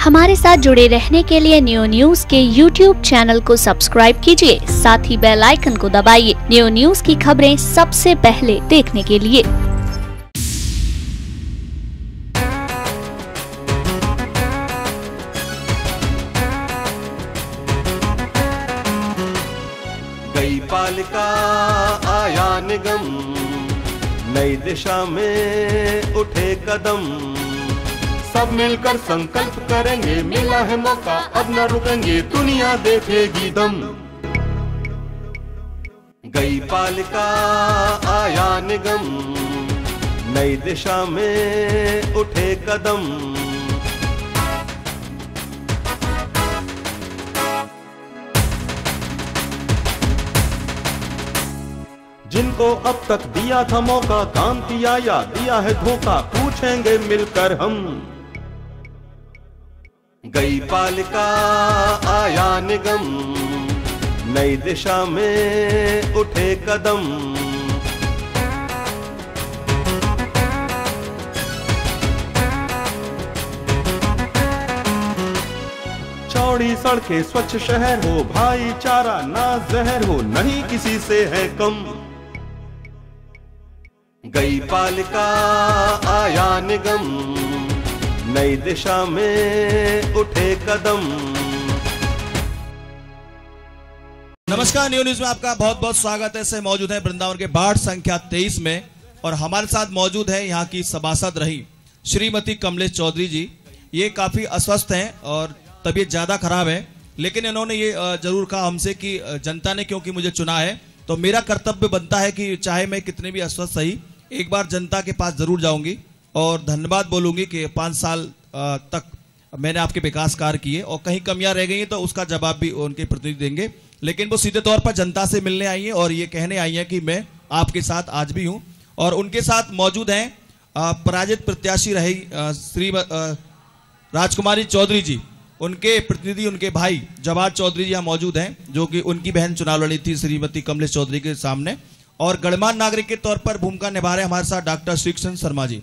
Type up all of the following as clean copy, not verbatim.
हमारे साथ जुड़े रहने के लिए न्यू न्यूज के YouTube चैनल को सब्सक्राइब कीजिए, साथ ही बेल आइकन को दबाइए न्यू न्यूज की खबरें सबसे पहले देखने के लिए। गई पालिका आया निगम, नई दिशा में उठे कदम, सब मिलकर संकल्प करेंगे, मिला है मौका अब न रुकेंगे, दुनिया देखेगी दम। गई पालिका आया निगम, नई दिशा में उठे कदम, जिनको अब तक दिया था मौका, काम किया या दिया है धोखा, पूछेंगे मिलकर हम। गई पालिका आया निगम, नई दिशा में उठे कदम, चौड़ी सड़कें स्वच्छ शहर हो, भाईचारा ना जहर हो, नहीं किसी से है कम। गई पालिका आया निगम, नई दिशा में उठे कदम। नमस्कार, न्यू न्यूज में आपका बहुत बहुत स्वागत है। से मौजूद है वृंदावन के वार्ड संख्या 23 में और हमारे साथ मौजूद है यहाँ की सभासद रही श्रीमती कमलेश चौधरी जी। ये काफी अस्वस्थ हैं और तबीयत ज्यादा खराब है, लेकिन इन्होंने ये जरूर कहा हमसे कि जनता ने क्योंकि मुझे चुना है तो मेरा कर्तव्य बनता है कि चाहे मैं कितने भी अस्वस्थ सही एक बार जनता के पास जरूर जाऊंगी और धन्यवाद बोलूंगी कि 5 साल तक मैंने आपके विकास कार्य किए और कहीं कमियां रह गई हैं तो उसका जवाब भी उनके प्रतिनिधि देंगे। लेकिन वो सीधे तौर पर जनता से मिलने आई हैं और ये कहने आई हैं कि मैं आपके साथ आज भी हूं। और उनके साथ मौजूद हैं पराजित प्रत्याशी रही श्री राजकुमारी चौधरी जी, उनके प्रतिनिधि उनके भाई जवाहर चौधरी जी यहाँ मौजूद हैं, जो कि उनकी बहन चुनाव लड़ी थी श्रीमती कमलेश चौधरी के सामने। और गणमान्य नागरिक के तौर पर भूमिका निभा रहे हमारे साथ डॉक्टर श्री कृष्ण शर्मा जी।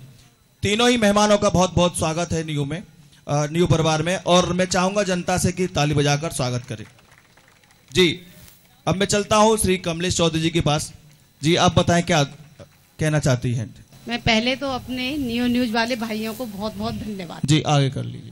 तीनों ही मेहमानों का बहुत बहुत स्वागत है न्यू परिवार में, और मैं चाहूंगा जनता से कि ताली बजाकर स्वागत करें जी। अब मैं चलता हूं श्री कमलेश चौधरी जी के पास। जी आप बताएं क्या कहना चाहती हैं। मैं पहले तो अपने न्यू न्यूज वाले भाइयों को बहुत बहुत धन्यवाद जी, आगे कर लीजिए।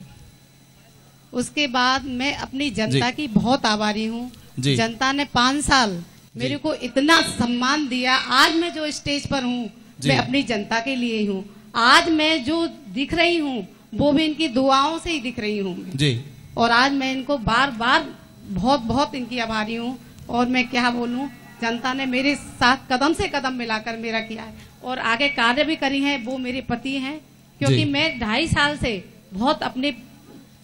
उसके बाद मैं अपनी जनता की बहुत आभारी हूँ। जनता ने 5 साल मेरे को इतना सम्मान दिया। आज मैं जो स्टेज पर हूँ मैं अपनी जनता के लिए हूँ। आज मैं जो दिख रही हूँ वो भी इनकी दुआओं से ही दिख रही हूँ जी। और आज मैं इनको बार बार बहुत बहुत इनकी आभारी हूँ। और मैं क्या बोलूँ, जनता ने मेरे साथ कदम से कदम मिलाकर मेरा किया है और आगे कार्य भी करी है। वो मेरे पति हैं, क्योंकि मैं 2.5 साल से बहुत अपने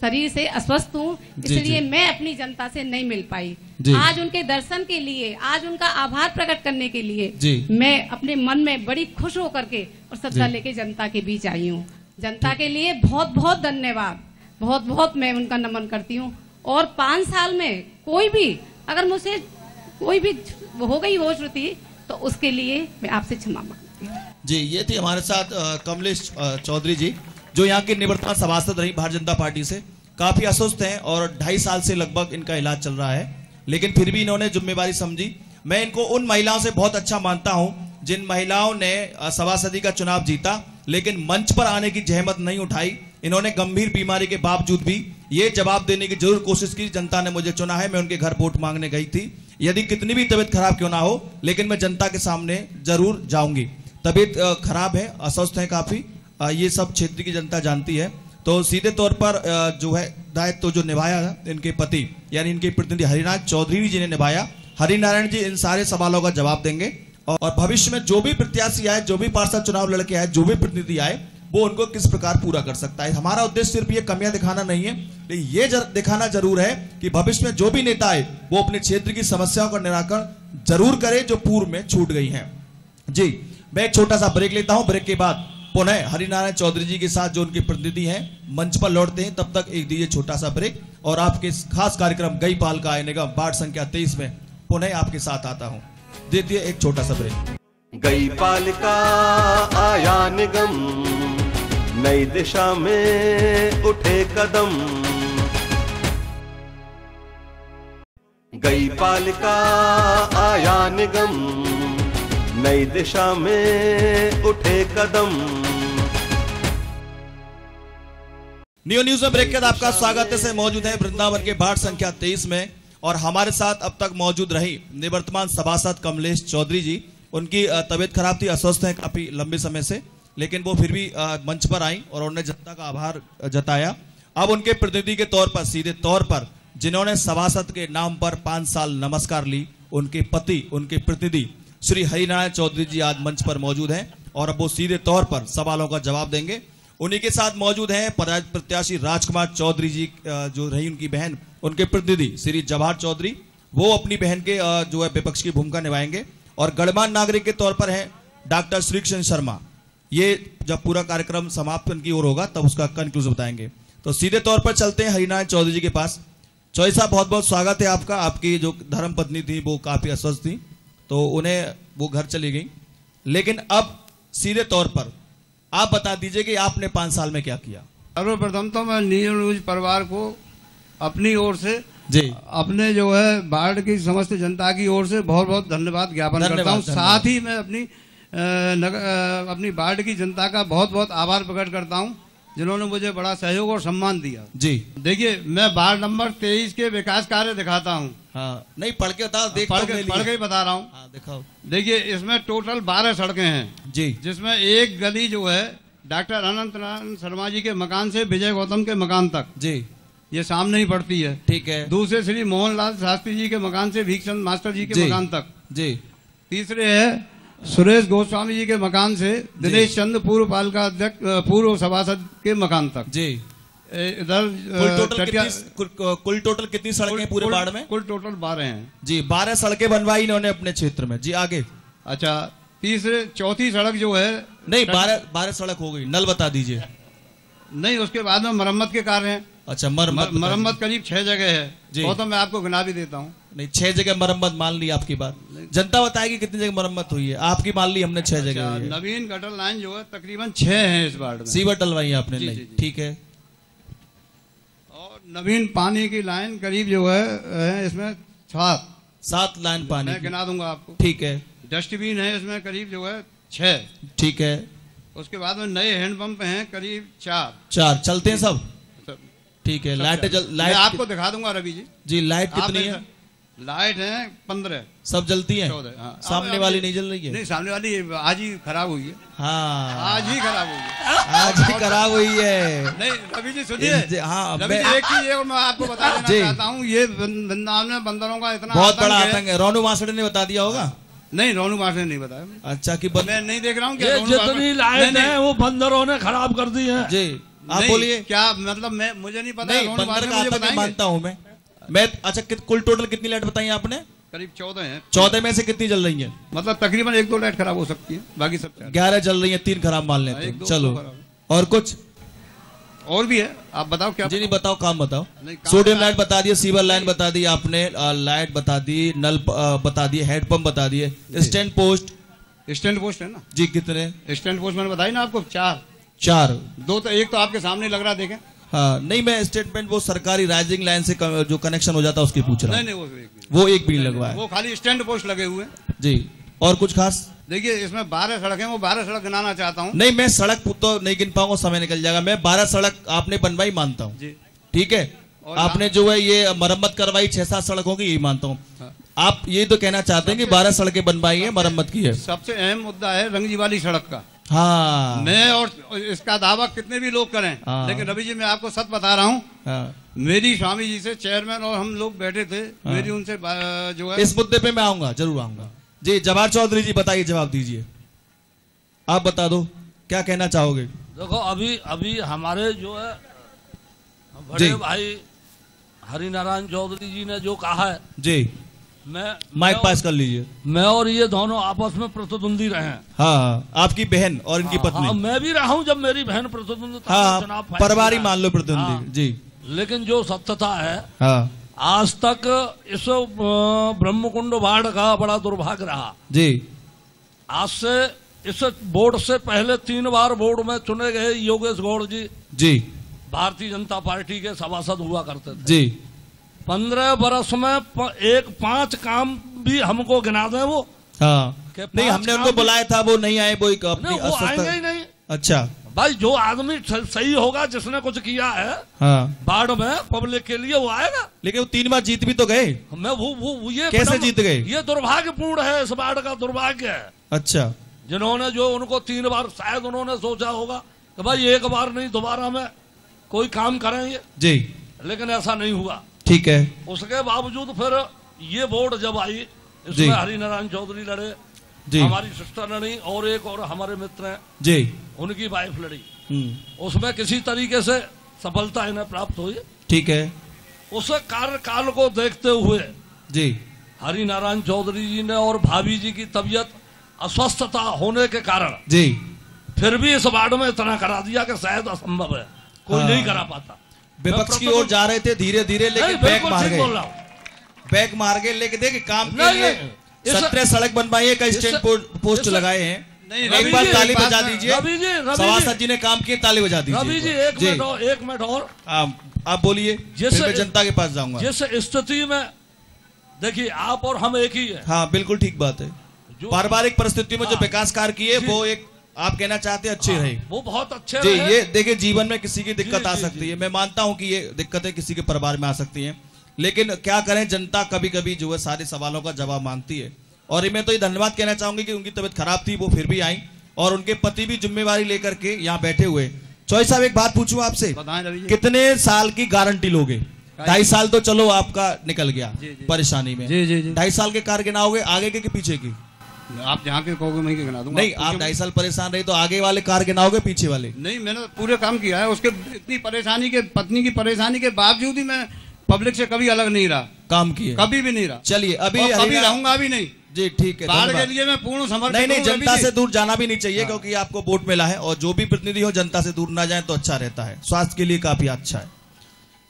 शरीर से अस्वस्थ हूँ, इसलिए मैं अपनी जनता से नहीं मिल पाई। आज उनके दर्शन के लिए, आज उनका आभार प्रकट करने के लिए मैं अपने मन में बड़ी खुश होकर के और श्रद्धा लेके जनता के बीच आई हूँ। जनता के लिए बहुत बहुत धन्यवाद, बहुत बहुत मैं उनका नमन करती हूँ। और 5 साल में कोई भी अगर मुझसे कोई भी हो गई हो त्रुटि तो उसके लिए मैं आपसे क्षमा मांगती हूँ जी। ये थी हमारे साथ कमलेश चौधरी जी, जो यहाँ के निवर्तमान सभासद रही भारतीय जनता पार्टी से। काफी अस्वस्थ हैं और 2.5 साल से लगभग इनका इलाज चल रहा है, लेकिन फिर भी इन्होंने जिम्मेवारी समझी। मैं इनको उन महिलाओं से बहुत अच्छा मानता हूं जिन महिलाओं ने सभासदी का चुनाव जीता लेकिन मंच पर आने की जहमत नहीं उठाई। इन्होंने गंभीर बीमारी के बावजूद भी ये जवाब देने की जरूर कोशिश की, जनता ने मुझे चुना है। मैं उनके घर वोट मांगने गई थी, यदि कितनी भी तबीयत खराब क्यों ना हो, लेकिन मैं जनता के सामने जरूर जाऊंगी। तबीयत खराब है, अस्वस्थ है काफी, ये सब क्षेत्र की जनता जानती है। तो सीधे तौर पर जो है दायित्व जो निभाया इनके पति यानी इनके प्रतिनिधि हरिनारायण चौधरी जी ने निभाया। हरिनारायण जी इन सारे सवालों का जवाब देंगे और भविष्य में जो भी प्रत्याशी आए, जो भी पार्षद चुनाव लड़के आए, जो भी प्रतिनिधि आए, वो उनको किस प्रकार पूरा कर सकता है। हमारा उद्देश्य सिर्फ ये कमियां दिखाना नहीं है, लेकिन ये दिखाना जरूर है कि भविष्य में जो भी नेता आए वो अपने क्षेत्र की समस्याओं का निराकरण जरूर करे जो पूर्व में छूट गई है जी। मैं एक छोटा सा ब्रेक लेता हूं, ब्रेक के बाद पुनः हरिनारायण चौधरी जी के साथ जो उनके प्रतिनिधि हैं मंच पर लौटते हैं। तब तक एक दीजिए छोटा सा ब्रेक और आपके खास कार्यक्रम गई पालिका आया निगम वार्ड संख्या 23 में पुनः आपके साथ आता हूं। दीजिए एक छोटा सा ब्रेक। गई पालिका आया निगम, नई दिशा में उठे कदम। गई पालिका आया निगम, नई दिशा में उठे कदम। न्यू न्यूज में ब्रेक के बाद आपका स्वागत है। से मौजूद है वृंदावन के वार्ड संख्या 23 में और हमारे साथ अब तक मौजूद रही निवर्तमान सभासद कमलेश चौधरी जी। उनकी तबीयत खराब थी, अस्वस्थ हैं काफी लंबे समय से, लेकिन वो फिर भी मंच पर आई और उन्होंने जनता का आभार जताया। अब उनके प्रतिनिधि के तौर पर, सीधे तौर पर जिन्होंने सभासद के नाम पर 5 साल नमस्कार ली, उनके पति, उनके प्रतिनिधि श्री हरिनारायण चौधरी जी आज मंच पर मौजूद हैं और अब वो सीधे तौर पर सवालों का जवाब देंगे। उन्हीं के साथ मौजूद हैं प्रत्याशी राजकुमार चौधरी जी, जो रही उनकी बहन, उनके प्रतिनिधि श्री जवाहर चौधरी, वो अपनी बहन के जो है विपक्ष की भूमिका निभाएंगे। और गणमान्य नागरिक के तौर पर है डॉक्टर श्रीकृष्ण शर्मा। ये जब पूरा कार्यक्रम समाप्त की ओर होगा तब उसका कंक्लूजन बताएंगे। तो सीधे तौर पर चलते हैं हरिनारायण चौधरी जी के पास। चौधरी साहब, बहुत बहुत स्वागत है आपका। आपकी जो धर्म पत्नी थी वो काफी अस्वस्थ थी, तो उन्हें वो घर चली गई, लेकिन अब सीधे तौर पर आप बता दीजिए कि आपने 5 साल में क्या किया। सर्वप्रथम तो मैं न्यूज परिवार को अपनी ओर से जी, अपने जो है वार्ड की समस्त जनता की ओर से बहुत बहुत धन्यवाद ज्ञापन करता हूँ। साथ ही मैं अपनी वार्ड की जनता का बहुत बहुत आभार प्रकट करता हूँ, जिन्होंने मुझे बड़ा सहयोग और सम्मान दिया। जी, देखिए, मैं वार्ड नंबर 23 के विकास कार्य दिखाता हूँ। हाँ, नहीं पढ़ के बताओ, पढ़ के ही बता रहा हूँ। हाँ, दिखाओ। देखिए, इसमें टोटल 12 सड़कें हैं जी, जिसमें एक गली जो है डॉक्टर अनंत नारायण शर्मा जी के मकान से विजय गौतम के मकान तक जी, ये सामने ही पड़ती है। ठीक है। दूसरे श्री मोहनलाल शास्त्री जी के मकान से भीखचंद मास्टर जी के मकान तक जी। तीसरे है सुरेश गोस्वामी जी के मकान से दिनेश चंद पूर्व पालिका अध्यक्ष, पूर्व सभासद के मकान तक जी। इधर कुल टोटल कितनी सड़कें पूरे वार्ड में? कुल टोटल 12 हैं जी। 12 सड़कें बनवाई इन्होंने अपने क्षेत्र में जी। आगे? अच्छा, चौथी सड़क जो है, नहीं 12 सड़क हो गई, नल बता दीजिए। नहीं, उसके बाद में मरम्मत के कार्य हैं। अच्छा, मरम्मत करीब 6 जगह है जी। तो मैं आपको गिना भी देता हूँ। नहीं, 6 जगह मरम्मत मान ली आपकी बात, जनता बताएगी कितनी जगह मरम्मत हुई है। आपकी मान ली हमने 6 जगह हुई है। नवीन गटर लाइन जो है तकरीबन 6 है इस वार्ड में। सीवर डलवाई आपने? नहीं, ठीक है। और नवीन पानी की लाइन करीब जो है इसमें 7 लाइन पानी, मैं गिना दूंगा आपको। ठीक है। डस्टबिन है इसमें करीब जो है 6। ठीक है। उसके बाद में नए हैंडपंप हैं करीब 4 चलते हैं सब। ठीक है। लाइट आपको दिखा दूंगा रवि जी। लाइट कितनी है? लाइट है 15, सब जलती है। 14। हाँ। सामने वाली नहीं जल रही है? नहीं, सामने वाली आज ही खराब हुई है। हाँ, आज ही खराब हुई है। आज ही खराब हुई है। नहीं रवि जी सुनिए। हाँ, रवि जी, एक चीज मैं आपको बता देना चाहता हूँ, ये वृंदावन में बंदरों का इतना बहुत बड़ा आतंक है। रोनू मास्टर ने बता दिया होगा? नहीं, रोनू मास्टर ने नहीं बताया। अच्छा, कि मैं नहीं देख रहा हूँ कि जितनी लाइट है वो बंदरों ने खराब कर दी है जी। आप बोलिए क्या मतलब? मुझे नहीं पता। नहीं, बंदर का आतंक मानता हूँ मैं। अच्छा, कुल टोटल कितनी लाइट बताई आपने? करीब 14 है। 14 में से कितनी जल रही है? मतलब तकरीबन 1-2 लाइट खराब हो सकती है, बाकी सब 11 जल रही है, 3 खराब मान लेते हैं। चलो, और कुछ और भी है? आप बताओ क्या? जी नहीं, बताओ, काम बताओ। सोडियम लाइट बता दिए, सीवर लाइन बता दी आपने, लाइट बता दी, नल बता दिए, हेडपंप बता दिए, स्टैंड पोस्ट है ना जी। कितने स्टैंड पोस्ट मैंने बताई ना आपको? 4। 2 तो एक तो आपके सामने लग रहा, देखें। हाँ, नहीं, मैं स्टेटमेंट वो सरकारी राइजिंग लाइन से जो कनेक्शन हो जाता है उसकी पूछ रहा हूँ। नहीं, वो एक भी लगवा है, वो खाली स्टैंड पोस्ट लगे हुए जी। और कुछ खास? देखिए, इसमें 12 सड़क है, वो 12 सड़क गिनाना चाहता हूँ। नहीं, मैं सड़क तो नहीं गिन पाऊंगा, समय निकल जाएगा। मैं 12 सड़क आपने बनवाई मानता हूँ जी। ठीक है। आपने जो है ये मरम्मत करवाई 6-7 सड़क होगी, यही मानता हूँ। आप ये तो कहना चाहते हैं कि 12 सड़कें बनवाई है, मरम्मत की है। सबसे अहम मुद्दा है रंगजी वाली सड़क का। हाँ, मैं और इसका दावा कितने भी लोग करें, लेकिन रवि जी मैं आपको सच बता रहा हूँ। मेरी स्वामी जी से चेयरमैन और हम लोग बैठे थे, मेरी उनसे जो है इस मुद्दे पे मैं आऊंगा, जरूर आऊंगा जी। जवाहर चौधरी जी बताइए, जवाब दीजिए। आप बता दो क्या कहना चाहोगे। देखो, अभी हमारे जो है बड़े भाई हरिनारायण चौधरी जी ने जो कहा है जी, मैं माइक पास कर लीजिए। मैं और ये दोनों आपस में प्रतिद्वंदी रहे हैं। हाँ, आपकी बहन और इनकी पत्नी। मैं भी रहा हूँ जब मेरी बहन प्रतिद्वंदी। हाँ, परिवार मान लो प्रतिद्वंदी जी। लेकिन जो सत्यता है, आज तक इस ब्रह्मकुंड वार्ड का बड़ा दुर्भाग्य रहा जी। आज से इस बोर्ड से पहले 3 बार बोर्ड में चुने गए योगेश गौड़ जी भारतीय जनता पार्टी के सभासद हुआ करते थे जी। 15 बरस में 5 काम भी हमको गिना दें वो। हाँ नहीं, हमने उनको बुलाया था, वो नहीं आए, वो आएंगे ही नहीं। अच्छा भाई, जो आदमी सही होगा, जिसने कुछ किया है हाँ बाढ़ में पब्लिक के लिए, वो आएगा। लेकिन वो 3 बार जीत भी तो गए। मैं वो ये कैसे जीत गए? ये दुर्भाग्यपूर्ण है, इस बाढ़ का दुर्भाग्य है। अच्छा, जिन्होंने जो उनको 3 बार, शायद उन्होंने सोचा होगा कि भाई एक बार नहीं दोबारा में कोई काम करेंगे जी, लेकिन ऐसा नहीं हुआ। ठीक है। उसके बावजूद फिर ये वोट जब आई, इसमें हरिनारायण चौधरी लड़े, हमारी सिस्टर लड़ी, और एक और हमारे मित्र हैं जी, उनकी वाइफ लड़ी। उसमें किसी तरीके से सफलता इन्हें प्राप्त हुई। ठीक है। उस कार्यकाल को देखते हुए जी हरिनारायण चौधरी जी ने, और भाभी जी की तबीयत अस्वस्थता होने के कारण जी फिर भी इस वार्ड में इतना करा दिया कि शायद असंभव है, कोई नहीं करा पाता। विपक्ष की ओर जा रहे थे धीरे धीरे, लेकिन बैक मार गए, बैक मार गए। लेकिन देखिए काम के लिए 17 सड़क बनवाई है, कई स्टैंड पोस्ट लगाए हैं। एक बार ताली बजा दीजिए। सभासद जी ने काम किए, ताली बजा दीजिए। रवि जी एक मिनट और आप बोलिए, मैं जनता के पास जाऊंगा। जिस स्थिति में देखिए, आप और हम एक ही है। हाँ बिल्कुल ठीक बात है। पारिवारिक परिस्थितियों में जो विकास कार्य किए वो एक, आप कहना चाहते हैं अच्छे रहे, वो बहुत अच्छे जी। ये देखिए, जीवन में किसी की दिक्कत आ सकती है, मैं मानता हूं कि ये दिक्कतें किसी के परिवार में आ सकती हैं, लेकिन क्या करें, जनता कभी कभी जो है सारे सवालों का जवाब मांगती है। और मैं तो ये धन्यवाद कहना चाहूंगी कि उनकी तबीयत खराब थी, वो फिर भी आई, और उनके पति भी जिम्मेवारी लेकर के यहाँ बैठे हुए। चौधरी साहब, एक बात पूछूं आपसे, कितने साल की गारंटी लोगे? 2.5 साल तो चलो आपका निकल गया परेशानी में, 2.5 साल के कार्य गिनाओगे, आगे के पीछे की? आप जहाँ के कहोगे मैं गिना दूंगा। नहीं, आप 2.5 साल परेशान रहे तो आगे वाले कार्य गिनाओगे, पीछे वाले? नहीं, मैंने पूरे काम किया है। उसके इतनी परेशानी के, पत्नी की परेशानी के बावजूद ही मैं पब्लिक से कभी अलग नहीं रहा, काम किया कभी भी नहीं रहा। चलिए, अभी कभी रहूंगा अभी नहीं जी। ठीक है, बाढ़ के लिए मैं पूर्ण समर्पित। नहीं, जनता से दूर जाना भी नहीं चाहिए, क्योंकि आपको वोट मिला है, और जो भी प्रतिनिधि हो जनता से दूर ना जाए तो अच्छा रहता है, स्वास्थ्य के लिए काफी अच्छा है।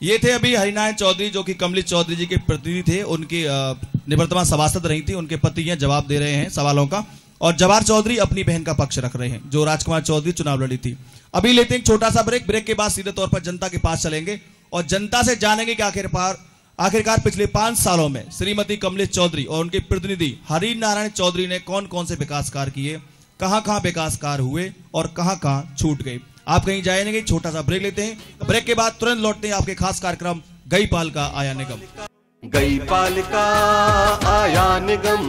ये थे अभी हरिनारायण चौधरी, जो कि कमलेश चौधरी जी के प्रतिनिधि थे, उनकी निवर्तमान सभासद रही थी, उनके पति हैं, जवाब दे रहे हैं सवालों का। और जवाहर चौधरी अपनी बहन का पक्ष रख रहे हैं, जो राजकुमार चौधरी चुनाव लड़ी थी। अभी लेते हैं एक छोटा सा ब्रेक, ब्रेक के बाद सीधे तौर पर जनता के पास चलेंगे और जनता से जानेंगे कि आखिरकार पिछले 5 सालों में श्रीमती कमलेश चौधरी और उनके प्रतिनिधि हरिनारायण चौधरी ने कौन कौन से विकास कार्य किए, कहां कहां विकास कार्य हुए और कहां कहां छूट गए। आप कहीं जाए नहीं, छोटा सा ब्रेक लेते हैं, ब्रेक के बाद तुरंत लौटते हैं आपके खास कार्यक्रम गई पाल का आया निगम। गई पाल का आया निगम,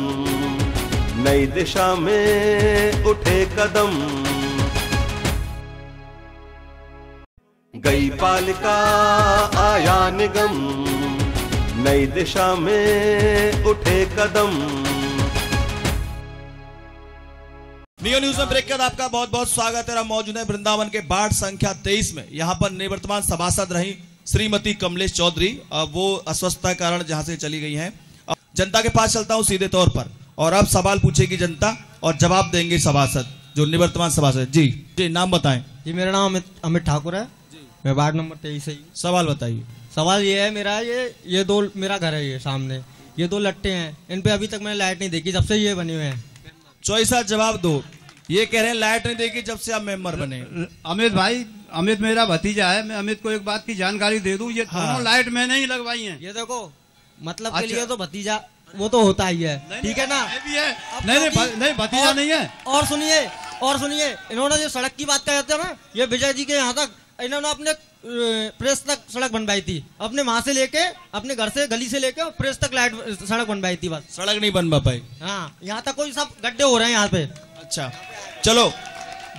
नई दिशा में उठे कदम। गई पाल का आया निगम, नई दिशा में उठे कदम। नियो न्यूज में ब्रेक के बाद आपका बहुत बहुत स्वागत है। हम मौजूद हैं वृंदावन के वार्ड संख्या 23 में। यहाँ पर निवर्तमान सभासद रही श्रीमती कमलेश चौधरी, वो अस्वस्थता के कारण जहां से चली गई हैं। जनता के पास चलता हूं सीधे तौर पर, और अब सवाल पूछेगी जनता और जवाब देंगे सभासद, जो निवर्तमान सभासद। जी जी, नाम बताएं। जी, मेरा नाम अमित ठाकुर है, मैं वार्ड नंबर 23 से। सवाल बताइए। सवाल ये है मेरा, ये दो, मेरा घर है, ये सामने ये 2 लट्टे हैं, इन पे अभी तक मैंने लाइट नहीं देखी, जब से ये बने हुए हैं। चौधरी साहब जवाब दो। ये कह रहे हैं लाइट नहीं देखी जब से आप मेंबर बने। अमित भाई, अमित मेरा भतीजा है, मैं अमित को एक बात की जानकारी दे दूं, ये दोनों लाइट मैंने ही लगवाई हैं। ये देखो, मतलब के लिए तो भतीजा वो तो होता ही है, ठीक है ना? नहीं, भतीजा नहीं है। और सुनिए, इन्होंने जो सड़क की बात कहते हैं ना, ये विजय जी के यहाँ तक इन्होंने अपने प्रेस तक सड़क बनवाई थी, अपने वहां से लेके, अपने घर से, गली से लेके प्रेस तक लाइट सड़क बनवाई थी, बस सड़क नहीं बनवा पाई। हाँ, यहाँ तक कोई सब गड्ढे हो रहे हैं यहाँ पे। अच्छा, चलो,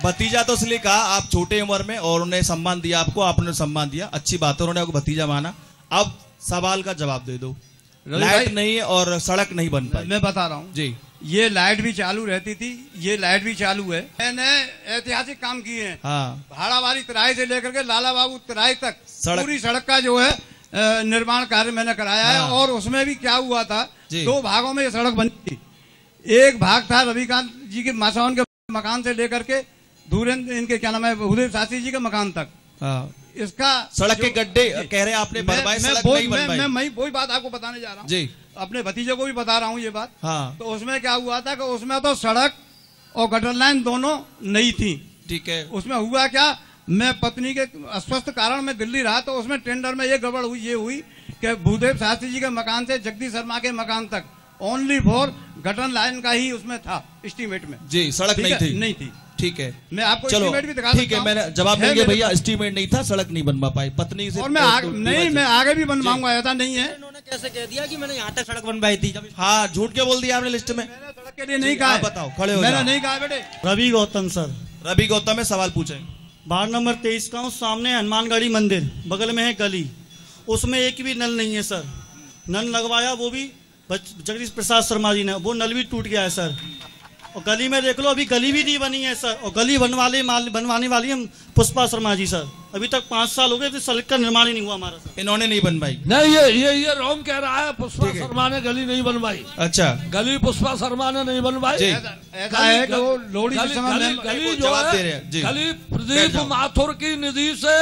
भतीजा तो इसलिए कहा, आप छोटे उम्र में, और उन्हें सम्मान दिया, आपको आपने सम्मान दिया, अच्छी बात है, उन्होंने आपको भतीजा माना। अब सवाल का जवाब दे दो। लाइट नहीं है और सड़क नहीं बन पाई। मैं बता रहा हूँ जी, ये लाइट भी चालू रहती थी, ये लाइट भी चालू है। मैंने ऐतिहासिक काम किए हैं। हाँ, भाड़ावाली तराई से लेकर के लाला बाबू तराई तक पूरी सड़क का जो है निर्माण कार्य मैंने कराया है। और उसमें भी क्या हुआ था, 2 भागों में ये सड़क बनी थी। एक भाग था रविकांत जी के मासावन के मकान से लेकर के धुरेंद्र, इनके क्या नाम है, भूदेव शास्त्री जी के मकान तक। इसका सड़क के गड्ढे कह रहे हैं आपने बनवाए, सड़क नहीं बनवाई। मैं वही बात आपको बताने जा रहा हूँ जी, अपने भतीजे को भी बता रहा हूँ ये बात। हाँ। तो उसमें क्या हुआ था कि उसमें तो सड़क और गटर लाइन दोनों नहीं थी, ठीक है। उसमें हुआ क्या, मैं पत्नी के अस्वस्थ कारण में दिल्ली रहा, तो उसमें टेंडर में ये गड़बड़ हुई, ये हुई कि भूदेव शास्त्री जी के मकान से जगदीश शर्मा के मकान तक ओनली फॉर गटर लाइन का ही उसमें था एस्टीमेट में। जी, सड़क नहीं थी। ठीक है, मैं आपको चलो एस्टीमेट भी दिखा ठीक है, मैंने जवाब मिल गया भैया, एस्टीमेट नहीं था, सड़क नहीं बनवा पाई पत्नी से। और मैं आगे भी बनवाऊंगा, ऐसा नहीं है। इन्होंने कैसे कह दिया कि मैंने यहाँ तक सड़क बनवाई थी? हाँ, झूठ क्या बोल दिया आपने लिस्ट में? सड़क के लिए नहीं कहा, बताओ, खड़े हो। मैंने नहीं कहा बेटे। रवि गौतम सर, रवि गौतम में सवाल पूछे। वार्ड नंबर 23 का हूँ, सामने हनुमानगढ़ी मंदिर, बगल में है गली, उसमें एक भी नल नहीं है सर। नल लगवाया वो भी जगदीश प्रसाद शर्मा जी ने, वो नल भी टूट गया है सर। और गली में देख लो, अभी गली भी नहीं बनी है सर। और गली बनवाने वाली हम पुष्पा शर्मा जी सर। अभी तक 5 साल हो गए, तो सड़क का निर्माण ही नहीं हुआ हमारा सर। इन्होंने नहीं बनवाई? नहीं, ये रोम कह रहा है पुष्पा शर्मा ने गली नहीं बनवाई। अच्छा, गली पुष्पा शर्मा ने नहीं बनवाई। ऐसा है कि वो लोहड़ी के समय गली जो है, गली प्रदीप माथुर की निधि से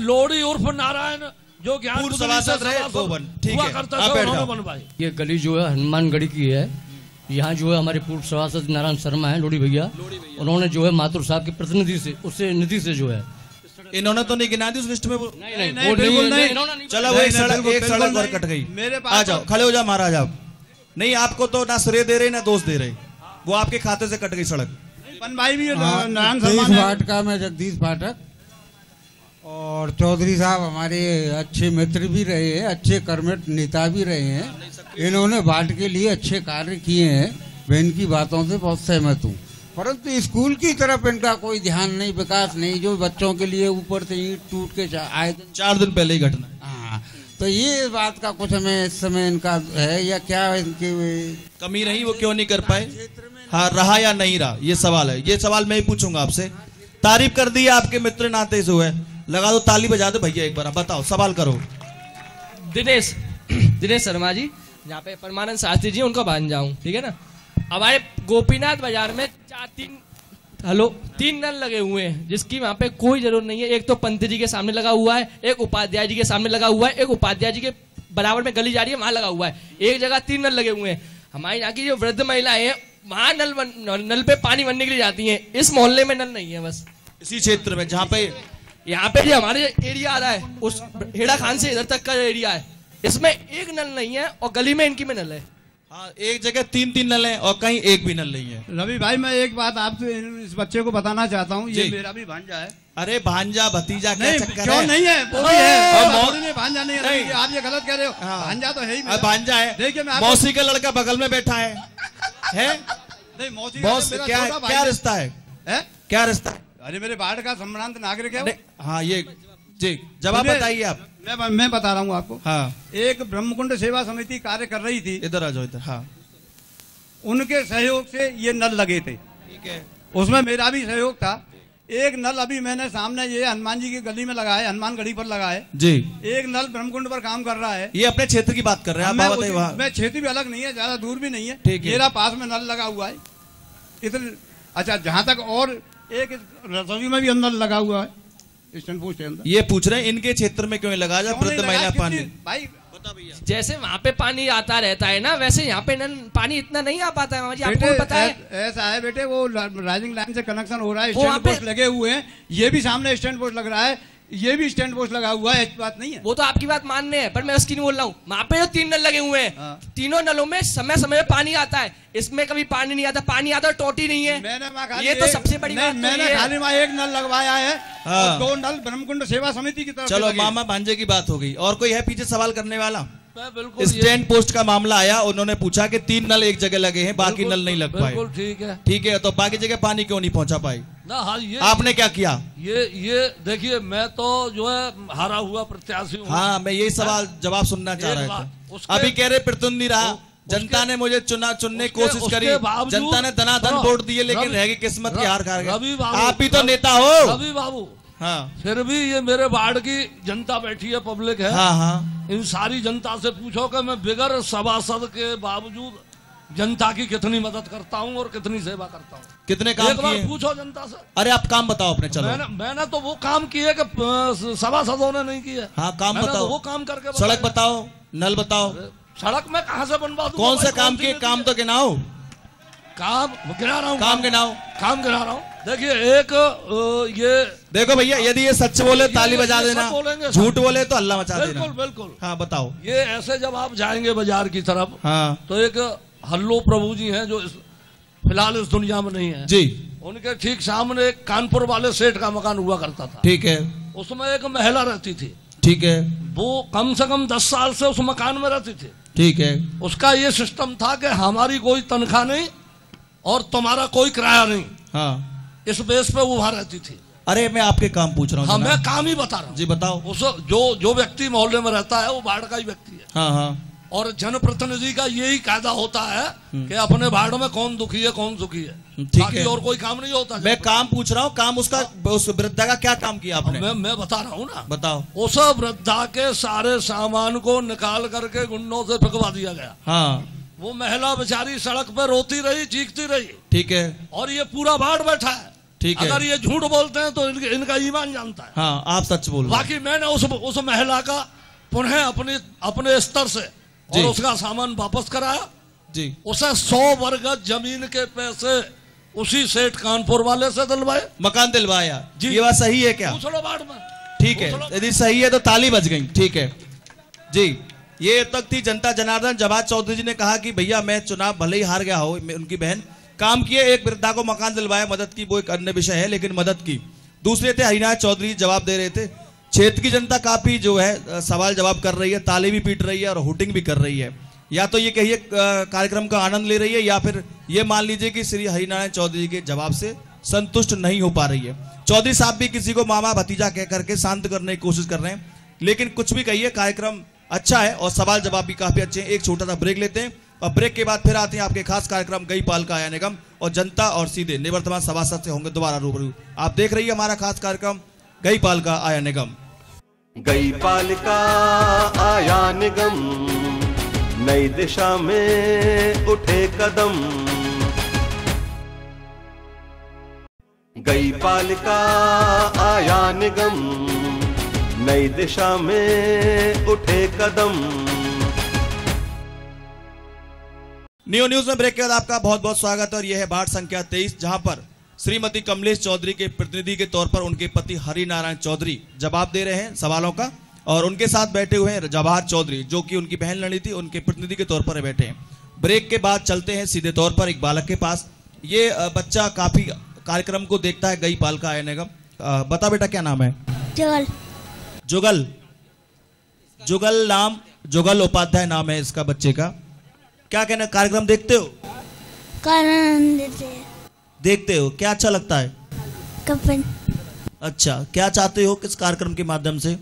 लोहड़ी उर्फ नारायण जो ज्ञान सभासद रहे वो बन, ठीक है। ये गली जो है हनुमानगढ़ी की है। यहाँ जो है हमारे पूर्व सभासद नारायण शर्मा है, लोड़ी भैया, उन्होंने जो है माथुर साहब के प्रतिनिधि से, उससे निधि से जो है, इन्होंने तो नहीं गिना दी उस लिस्ट में। वो नहीं। चलो वो एक सड़क और कट गई। आ जाओ, खड़े हो जाओ महाराज। आप नहीं, आपको तो ना श्रेय दे रहे ना दोष दे रहे, वो आपके खाते से कट गई सड़क। भाई भी नारायण शर्मा वार्ड का मैं जगदीश पाठक, और चौधरी साहब हमारे अच्छे मित्र भी रहे हैं, अच्छे कर्मठ नेता भी रहे हैं। इन्होंने वार्ड के लिए अच्छे कार्य किए हैं, मैं इनकी बातों से बहुत सहमत हूँ। परंतु स्कूल की तरफ इनका कोई ध्यान नहीं, विकास नहीं। जो बच्चों के लिए ऊपर से ईंट टूट के आए 4 दिन पहले ही घटना। हाँ, तो ये बात का कुछ हमें इस समय इनका है या क्या इनकी कमी रही, वो क्यों नहीं कर पाए? हाँ, रहा या नहीं रहा, ये सवाल है। ये सवाल मैं ही पूछूंगा आपसे। तारीफ कर दी आपके मित्र नाते से हुए, लगा दो ताली, बजा दो भैया एक बार। बताओ, सवाल करो। दिनेश शर्मा जी, यहाँ पे परमानंद शास्त्री जी, उनका भांजा हूँ, ठीक है ना। हमारे गोपीनाथ बाजार में 3 नल लगे हुए हैं, जिसकी वहाँ पे कोई जरूरत नहीं है। एक तो पंत जी के सामने लगा हुआ है, एक उपाध्याय जी के सामने लगा हुआ है, एक उपाध्याय जी के बराबर में गली जा रही है, वहाँ लगा हुआ है। एक जगह 3 नल लगे हुए हैं। हमारी यहाँ की जो वृद्ध महिलाएं हैं, वहाँ नल पे पानी भरने के लिए जाती हैं। इस मोहल्ले में नल नहीं है, बस इसी क्षेत्र में जहाँ पे यहाँ पे जो हमारे एरिया आ रहा है, उस हेड़ा खान से इधर तक का एरिया है, इसमें एक नल नहीं है, और गली में इनकी में नल है। हाँ, एक जगह 3 नल है और कहीं एक भी नल नहीं है। रवि भाई, मैं एक बात आपसे इस बच्चे को बताना चाहता हूँ, ये मेरा भी भांजा है। अरे भांजा भतीजा क्या चक्कर है? क्यों नहीं है, वो भी है। भांजा नहीं है, आप ये गलत कह रहे हो। भांजा तो है ही, भांजा है। देखिए, मौसी का लड़का बगल में बैठा है। नहीं, मौसी क्या रिश्ता है? क्या रिश्ता है? अरे मेरे वार्ड का सम्मानित नागरिक है। हाँ, ये जी जवाब बताइए आप। मैं बता रहा हूँ आपको। हाँ, एक ब्रह्मकुंड सेवा समिति कार्य कर रही थी, इधर आ जाओ इधर। हाँ, उनके सहयोग से ये नल लगे थे, ठीक है। उसमें मेरा भी सहयोग था। एक नल अभी मैंने सामने ये हनुमान जी की गली में लगाया, हनुमान गढ़ी पर लगाया जी। एक नल ब्रह्मकुंड पर काम कर रहा है। ये अपने क्षेत्र की बात कर रहे हैं आप? मैं क्षेत्र भी अलग नहीं है, ज्यादा दूर भी नहीं है, मेरा पास में नल लगा हुआ है इधर। अच्छा, जहाँ तक और एक रसोई में भी नल लगा हुआ है, स्टैंड पोस्ट के अंदर। ये पूछ रहे हैं इनके क्षेत्र में क्यों लगा? जब वृद्ध महिला पानी, भाई जैसे वहाँ पे पानी आता रहता है ना, वैसे यहाँ पे पानी इतना नहीं आ पाता है। आपको पता है? ऐसा है बेटे, वो राइजिंग लाइन से कनेक्शन हो रहा है, स्टैंड पोस्ट लगे हुए हैं। ये भी सामने स्टैंड पोस्ट लग रहा है, ये भी स्टैंड पोस्ट लगा हुआ है, ऐसी बात नहीं है। वो तो आपकी बात मानने हैं, पर मैं उसकी नहीं बोल रहा हूँ। वहाँ पे जो 3 नल लगे हुए हैं, तीनों नलों में समय समय में पानी आता है। इसमें कभी पानी नहीं आता, पानी आता है टोटी नहीं है। ये तो सबसे बड़ी बात। मैंने खाली वहाँ एक नल लगवाया है, और 2 नल ब्रह्मकुंड सेवा समिति की तरफ। चलो, मामा भांजे की बात हो गई, और कोई है पीछे सवाल करने वाला? स्टैंड पोस्ट का मामला आया, उन्होंने पूछा कि 3 नल एक जगह लगे हैं, बाकी नल नहीं लग पाए। ठीक है, तो बाकी जगह पानी क्यों नहीं पहुंचा पाए? हाँ, आपने क्या किया? ये देखिए, मैं तो जो है हारा हुआ प्रत्याशी हूँ। हाँ, मैं यही सवाल जवाब सुनना चाह रहा था। अभी कह रहे प्रतिद्वंदी रहा, जनता ने मुझे चुनने की कोशिश करी, जनता ने धनाधन वोट दिए, लेकिन रह गई किस्मत की हार खा गए। आप भी तो नेता हो रवि बाबू। हाँ, फिर भी ये मेरे वार्ड की जनता बैठी है, पब्लिक है। हाँ, इन सारी जनता से पूछो कि मैं बिगर सभासद के बावजूद जनता की कितनी मदद करता हूँ और कितनी सेवा करता हूँ। कितने काम एक बार पूछो जनता से। अरे आप काम बताओ अपने। चलो, मैंने तो वो काम किए कि सभासदों ने नहीं किए। हाँ, काम बताओ। तो वो काम करके सड़क बताओ, नल बताओ। सड़क में कहाँ से बनवा दूं? कौन से काम किए? काम तो गिनाओ। काम गिना रहा हूँ। काम गिनाओ। काम गिना रहा हूँ। देखिए एक ये देखो भैया, यदि ये सच बोले ताली बजा देना, झूठ बोले तो हल्ला मचा देना। बिल्कुल बिल्कुल। हाँ बताओ। ये ऐसे जब आप जाएंगे बाजार की तरफ, हाँ, तो एक हल्लो प्रभु जी हैं जो फिलहाल इस दुनिया में नहीं है जी, उनके ठीक सामने एक कानपुर वाले सेठ का मकान हुआ करता था। ठीक है। उसमें एक महिला रहती थी। ठीक है। वो कम से कम 10 साल से उस मकान में रहती थी। ठीक है। उसका ये सिस्टम था कि हमारी कोई तनख्वाह नहीं और तुम्हारा कोई किराया नहीं। हाँ, इस बेस पे वो वहां रहती थी। अरे मैं आपके काम पूछ रहा हूँ। हाँ, मैं काम ही बता रहा हूँ। जी बताओ। उस जो व्यक्ति मोहल्ले में रहता है वो वार्ड का ही व्यक्ति है। हाँ हाँ। और जनप्रतिनिधि का यही कायदा होता है कि अपने वार्ड में कौन दुखी है कौन सुखी है, बाकी और कोई काम नहीं होता। मैं काम पूछ रहा हूँ, काम उसका, उस वृद्धा का क्या काम किया आपने? मैं बता रहा हूँ ना। बताओ। उस वृद्धा के सारे सामान को निकाल करके गुंडों से फेंकवा दिया गया। हाँ। वो महिला बेचारी सड़क पे रोती रही, चीखती रही। ठीक है। और ये पूरा वार्ड बैठा है। ठीक है। अगर ये झूठ बोलते हैं तो इनका ईमान जानता है। हाँ, आप सच बोल रहे हैं। बाकी मैंने उस महिला का पुनः अपने स्तर से और उसका सामान वापस कराया जी। उसे 100 वर्ग जमीन के पैसे उसी सेठ कानपुर वाले से दिलवाए, मकान दिलवाया जी। ये बात सही है क्या? वार्ड में। ठीक है, यदि सही है तो ताली बज गई। ठीक है जी। ये तक थी जनता जनार्दन। जवाहर चौधरी जी ने कहा कि भैया मैं चुनाव भले ही हार गया हो, उनकी बहन काम किए, एक वृद्धा को मकान दिलवाया, मदद की, वो एक अन्य विषय है, लेकिन मदद की। दूसरे थे हरिनाथ चौधरी, जवाब दे रहे थे। क्षेत्र की जनता काफी जो है सवाल जवाब कर रही है, ताली भी पीट रही है और हुटिंग भी कर रही है। या तो ये कहिए कार्यक्रम का आनंद ले रही है, या फिर ये मान लीजिए कि श्री हरिनारायण चौधरी जी के जवाब से संतुष्ट नहीं हो पा रही है। चौधरी साहब भी किसी को मामा भतीजा कह करके शांत करने की कोशिश कर रहे हैं, लेकिन कुछ भी कहिए कार्यक्रम अच्छा है और सवाल जवाब भी काफी अच्छे हैं। एक छोटा सा ब्रेक लेते हैं और ब्रेक के बाद फिर आते हैं आपके खास कार्यक्रम गई पाल का आया निगम, और जनता और सीधे निवर्तमान सभासद से होंगे दोबारा रूबरू। आप देख रही है हमारा खास कार्यक्रम गई पाल का आया निगम। गई पाल का आया निगम, नई दिशा में उठे कदम। गई पाल का आया निगम, नई दिशा में उठे कदम। न्यू न्यूज में ब्रेक के बाद आपका बहुत बहुत स्वागत है। और यह है वार्ड संख्या 23, जहां पर श्रीमती कमलेश चौधरी के प्रतिनिधि के तौर पर उनके पति हरिनारायण चौधरी जवाब दे रहे हैं सवालों का, और उनके साथ बैठे हुए हैं जवाहर चौधरी, जो कि उनकी बहन लड़ी थी, उनके प्रतिनिधि के तौर पर बैठे हैं। ब्रेक के बाद चलते हैं सीधे तौर पर एक बालक के पास। ये बच्चा काफी कार्यक्रम को देखता है गई पाल का आया निगम। बता बेटा क्या नाम है? जुगल। जुगल। जुगल नाम, जुगल उपाध्याय नाम है इसका बच्चे का। क्या कहना, कार्यक्रम देखते हो? देखते हो, क्या अच्छा लगता है? कपन। अच्छा, क्या चाहते हो किस कार्यक्रम के माध्यम से?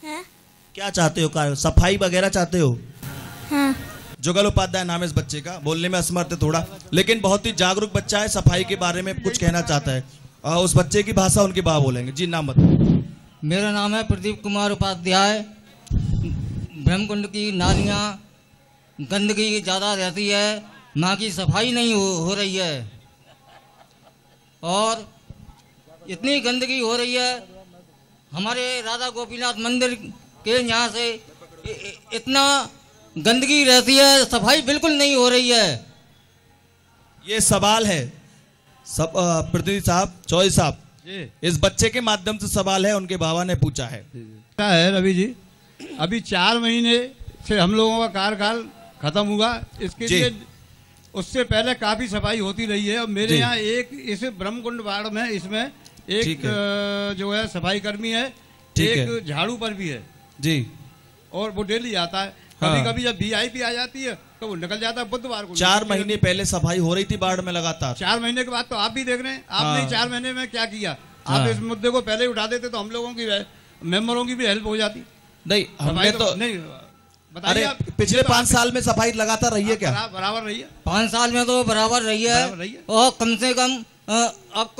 हाँ? क्या चाहते हो? सफाई वगैरह चाहते हो? हाँ। जुगल उपाध्याय नाम है इस बच्चे का। बोलने में असमर्थ है थोड़ा, लेकिन बहुत ही जागरूक बच्चा है, सफाई के बारे में कुछ कहना चाहता है। उस बच्चे की भाषा उनके बाप बोलेंगे। जी नाम बताओ। मेरा नाम है प्रदीप कुमार उपाध्याय। ब्रह्मकुंड की नालियाँ गंदगी ज़्यादा रहती है, वहाँ की सफाई नहीं हो रही है, और इतनी गंदगी हो रही है। हमारे राधा गोपीनाथ मंदिर के यहाँ से इतना गंदगी रहती है, सफाई बिल्कुल नहीं हो रही है। ये सवाल है सब प्रतिनिधि साहब, चौधरी साहब, इस बच्चे के माध्यम से सवाल है, उनके बाबा ने पूछा है। क्या है रवि जी, अभी 4 महीने से हम लोगों का कार्यकाल खत्म हुआ, इसके लिए उससे पहले काफी सफाई होती रही है। और मेरे यहाँ एक इस ब्रह्मकुंड वार्ड में इसमें एक जो है सफाई कर्मी है, एक झाड़ू पर भी है जी, और वो डेली आता है। कभी कभी जब VIP आ जाती है तो वो निकल जाता है बुधवार को। 4 महीने पहले सफाई हो रही थी वार्ड में लगातार। 4 महीने के बाद तो आप भी देख रहे हैं, आपने 4 महीने में क्या किया। आप इस मुद्दे को पहले ही उठा देते तो हम लोगों की मेंबरों की भी हेल्प हो जाती। नहीं, हमने तो नहीं। अरे पिछले 5 साल में सफाई लगातार रही है क्या? बराबर रही है। 5 साल में तो बराबर रही है, और कम से कम अब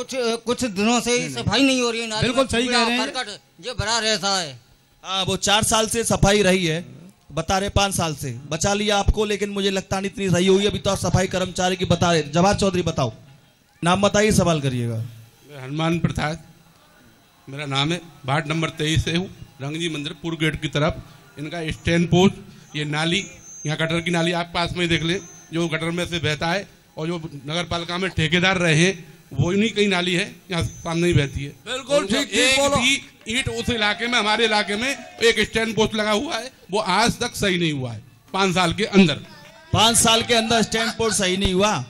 कुछ दिनों से ही सफाई नहीं हो रही है। बिल्कुल सही कह रहे हैं, ये भरा रहता है। हाँ, वो 4 साल से सफाई रही है, बता रहे 5 साल से बचा लिया आपको, लेकिन मुझे लगता नहीं इतनी रही हुई। अभी तो सफाई कर्मचारी की बता रहे। जवाहर चौधरी बताओ, नाम बताइए, सवाल करिएगा। हनुमान प्रसाद मेरा नाम है, वार्ड नंबर 23 से हूँ, रंगजी मंदिर पूर्व गेट की तरफ। इनका स्टैंड पोस्ट, ये नाली, यहाँ गटर की नाली आप पास में ही देख लें, जो गटर में से बहता है, और जो नगर पालिका में ठेकेदार रहे वो नहीं कहीं नाली है, यहाँ सामने ही बहती है। बिल्कुल ठीक एक भी ईंट उस इलाके में, हमारे इलाके में एक स्टैंड पोस्ट लगा हुआ है, वो आज तक सही नहीं हुआ है। 5 साल के अंदर 5 साल के अंदर स्टैंड पोस्ट सही नहीं हुआ।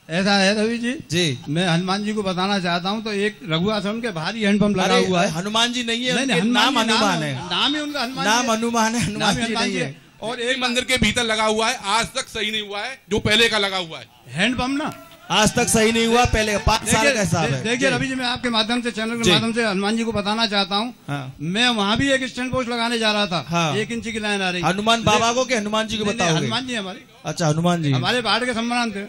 ऐसा है रवि जी। जी मैं हनुमान जी को बताना चाहता हूँ, तो एक रघु आश्रम के भारी हैंडपंप लगा हुआ है। हनुमान जी नहीं है, नहीं, नाम हनुमान है, नाम ही उनका हनुमान, नाम हनुमान है, हनुमान जी नहीं है। और एक मंदिर के भीतर लगा हुआ है, आज तक सही नहीं हुआ है, जो पहले का लगा हुआ है हैंडपंप ना, आज तक सही नहीं हुआ, पहले 5 साल का हिसाब है। देखिए रवि जी, मैं आपके माध्यम से, चैनल के माध्यम से हनुमान जी को बताना चाहता हूँ, मैं वहाँ भी एक स्टैंड पोस्ट लगाने जा रहा था। 1 इंच की लाइन आ रही। हनुमान बाबा को कि हनुमान जी को बताओगे? हनुमान जी हमारे। अच्छा, हनुमान जी हमारे बाढ़ के संबंध थे।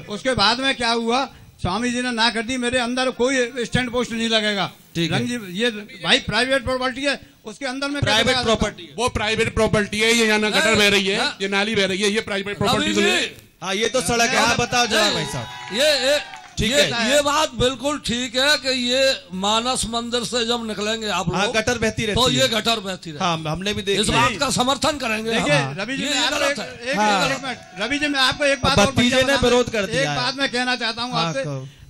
उसके बाद में क्या हुआ, स्वामी जी ने ना कर दी, मेरे अंदर कोई स्टैंड पोस्ट नहीं लगेगा। ये भाई प्राइवेट प्रॉपर्टी है, उसके अंदर में प्राइवेट प्रॉपर्टी, वो प्राइवेट प्रॉपर्टी है। ये यहाँ गटर बह रही है, ये नाली बह रही है, ये प्राइवेट प्रॉपर्टी तो नहीं। हाँ, ये तो सड़क है। बताओ जरा भाई साहब। ये ठीक है, ये बात बिल्कुल ठीक है कि ये मानस मंदिर से जब निकलेंगे आप लोग, गटर बहती रहती तो है, ये गटर बहती रहती है। हाँ, हमने भी देखा। इस बात का समर्थन करेंगे। रवि जी, रवि जी, मैं आपको एक बात, भतीजे ने विरोध कर दिया। एक बात मैं कहना चाहता हूँ आपसे,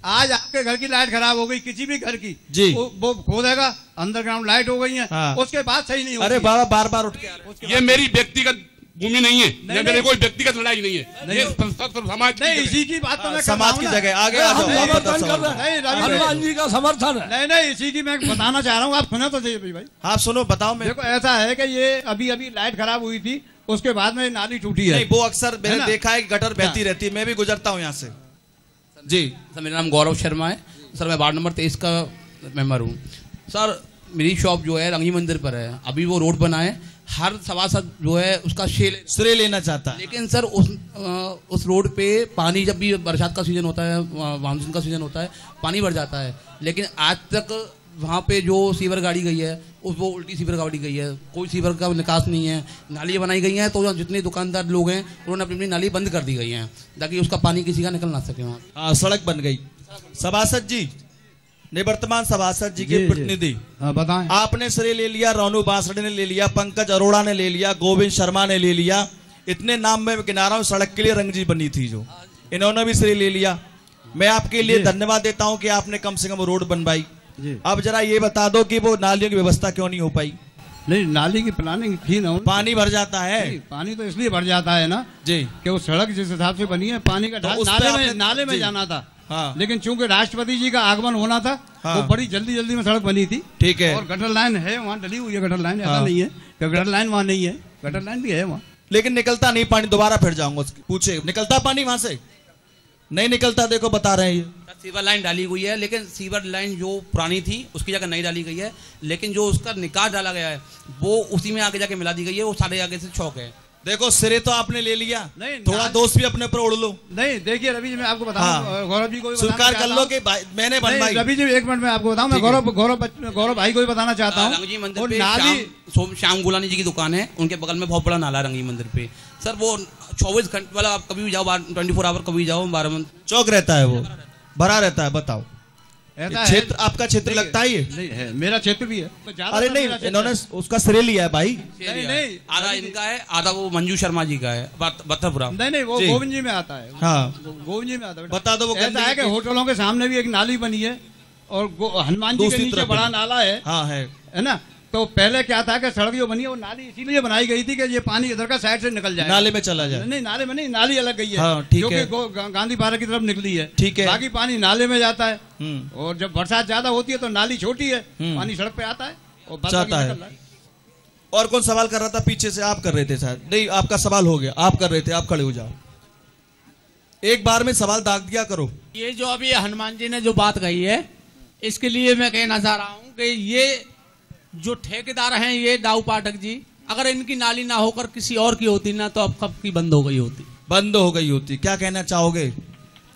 आज आपके घर की लाइट खराब हो गई, किसी भी घर की जी, वो खोदेगा, अंडरग्राउंड लाइट हो गई है, उसके बाद सही नहीं होगी। अरे बाबा, बार बार उठ के, ये मेरी व्यक्तिगत भूमि नहीं है, ये मेरे कोई व्यक्तिगत लड़ाई नहीं है, ये समाज नहीं, इसी की बात तो मैं समाज की जगह आगे आ जाओ। हनुमान जी का समर्थन है। नहीं, इसी की मैं बताना चाह रहा हूँ, आप सुनो तो सही भाई। आप सुनो, बताओ। देखो ऐसा है कि ये अभी लाइट खराब हुई थी, उसके बाद में नाली टूटी है। नहीं, वो अक्सर मैंने देखा है, गटर बहती रहती है, मैं भी गुजरता हूँ यहाँ से। जी सर, मेरा नाम गौरव शर्मा है सर, मैं वार्ड नंबर 23 का मेंबर हूँ सर। मेरी शॉप जो है रंगी मंदिर पर है, अभी वो रोड बना है, हर सभासद जो है उसका श्रेय लेना चाहता है, लेकिन सर उस रोड पे पानी, जब भी बरसात का सीजन होता है, मानसून का सीजन होता है, पानी भर जाता है, लेकिन आज तक वहाँ पे जो सीवर गाड़ी गई है वो उल्टी सीवर गाड़ी गई है, कोई सीवर का निकास नहीं है। नालियाँ बनाई गई हैं, तो जितने दुकानदार लोग हैं उन्होंने अपनी अपनी नाली बंद कर दी गई हैं, ताकि उसका पानी किसी का निकल ना सके वहाँ। सड़क बन गई। सभासद जी, निवर्तमान सभासद जी के प्रतिनिधि, बताएं। आपने श्रेय ले लिया, रोनू बांसड़े ने ले लिया, पंकज अरोड़ा ने ले लिया, गोविंद शर्मा ने ले लिया, इतने नाम में गिना रहा हूं। सड़क के लिए रंगजी बनी थी जो, इन्होंने भी श्रेय ले लिया। मैं आपके लिए धन्यवाद देता हूं कि आपने कम से कम रोड बनवाई। अब जरा ये बता दो कि वो नालियों की व्यवस्था क्यों नहीं हो पाई? नहीं, नाली की प्लानिंग थी ना। पानी भर जाता है। पानी तो इसलिए भर जाता है ना जी, कि वो सड़क जिस हिसाब से बनी है, पानी का ढाल नाले में जाना था। हाँ। लेकिन चूंकि राष्ट्रपति जी का आगमन होना था, वो बड़ी जल्दी में सड़क बनी थी। ठीक है। और गटर लाइन है वहाँ डली हुई है, गटर लाइन ऐसा नहीं है कि गटर लाइन वहाँ नहीं है, गटर लाइन भी है वहाँ, लेकिन निकलता नहीं पानी। दोबारा फिर जाऊंगा, पूछे निकलता पानी वहां से? नहीं निकलता, देखो बता रहे हैं। सीवर लाइन डाली हुई है, लेकिन सीवर लाइन जो पुरानी थी उसकी जगह नई डाली गई है, लेकिन जो उसका निकास डाला गया है वो उसी में आगे जाके मिला दी गई है, वो सारे आगे से चौक है। देखो सिरे तो आपने ले लिया, नहीं थोड़ा दोस्त भी अपने ऊपर उड़ लो। नहीं देखिए रवि जी, मैं आपको बताऊं, गौरव जी को स्वीकार कर लो कि मैंने बनवाई। रवि जी 1 मिनट में आपको बताऊं, मैं गौरव भाई को भी बताना चाहता हूँ। रंगजी मंदिर पे श्याम गुलानी जी की दुकान है, उनके बगल में बहुत बड़ा नाला रंगजी मंदिर पे सर, वो 24 घंटे वाला, आप कभी भी जाओ, 24 आवर कभी जाओ, 12 चौक रहता है, वो भरा रहता है। बताओ, क्षेत्र आपका क्षेत्र लगता है? ये है, मेरा क्षेत्र भी है। अरे नहीं, इन्होंने उसका श्रेय लिया है भाई। नहीं, आधा इनका है, आधा वो मंजू शर्मा जी का है, बत्थरपुरा। नहीं, वो गोविंद जी में आता है। हाँ, गोविंद जी में आता है। बता दो। वो ऐसा है कि होटलों के सामने भी एक नाली बनी है, और हनुमान जी के नीचे बड़ा नाला है। हाँ है ना। तो पहले क्या था कि सड़क जो बनी है वो नाली इसीलिए बनाई गई थी कि ये पानी इधर का साइड से निकल जाए, नाले में चला जाए। नहीं, नाले में नहीं, नाली अलग गई है। हाँ, ठीक जो है। कि गांधी पार्क की तरफ निकली है। ठीक है। बाकी पानी नाले में जाता है, और जब बरसात ज्यादा होती है तो नाली छोटी है, पानी सड़क पे आता है और जाता है। और कौन सवाल कर रहा था? पीछे से आप कर रहे थे शायद। नहीं, आपका सवाल हो गया, आप कर रहे थे, आप खड़े हो जाओ। एक बार में सवाल दाग दिया करो। ये जो अभी हनुमान जी ने जो बात कही है, इसके लिए मैं कहना चाह रहा हूँ कि ये जो ठेकेदार हैं, ये दाऊ पाठक जी, अगर इनकी नाली ना होकर किसी और की होती ना, तो अब कब की बंद हो गई होती। बंद हो गई होती। क्या कहना चाहोगे?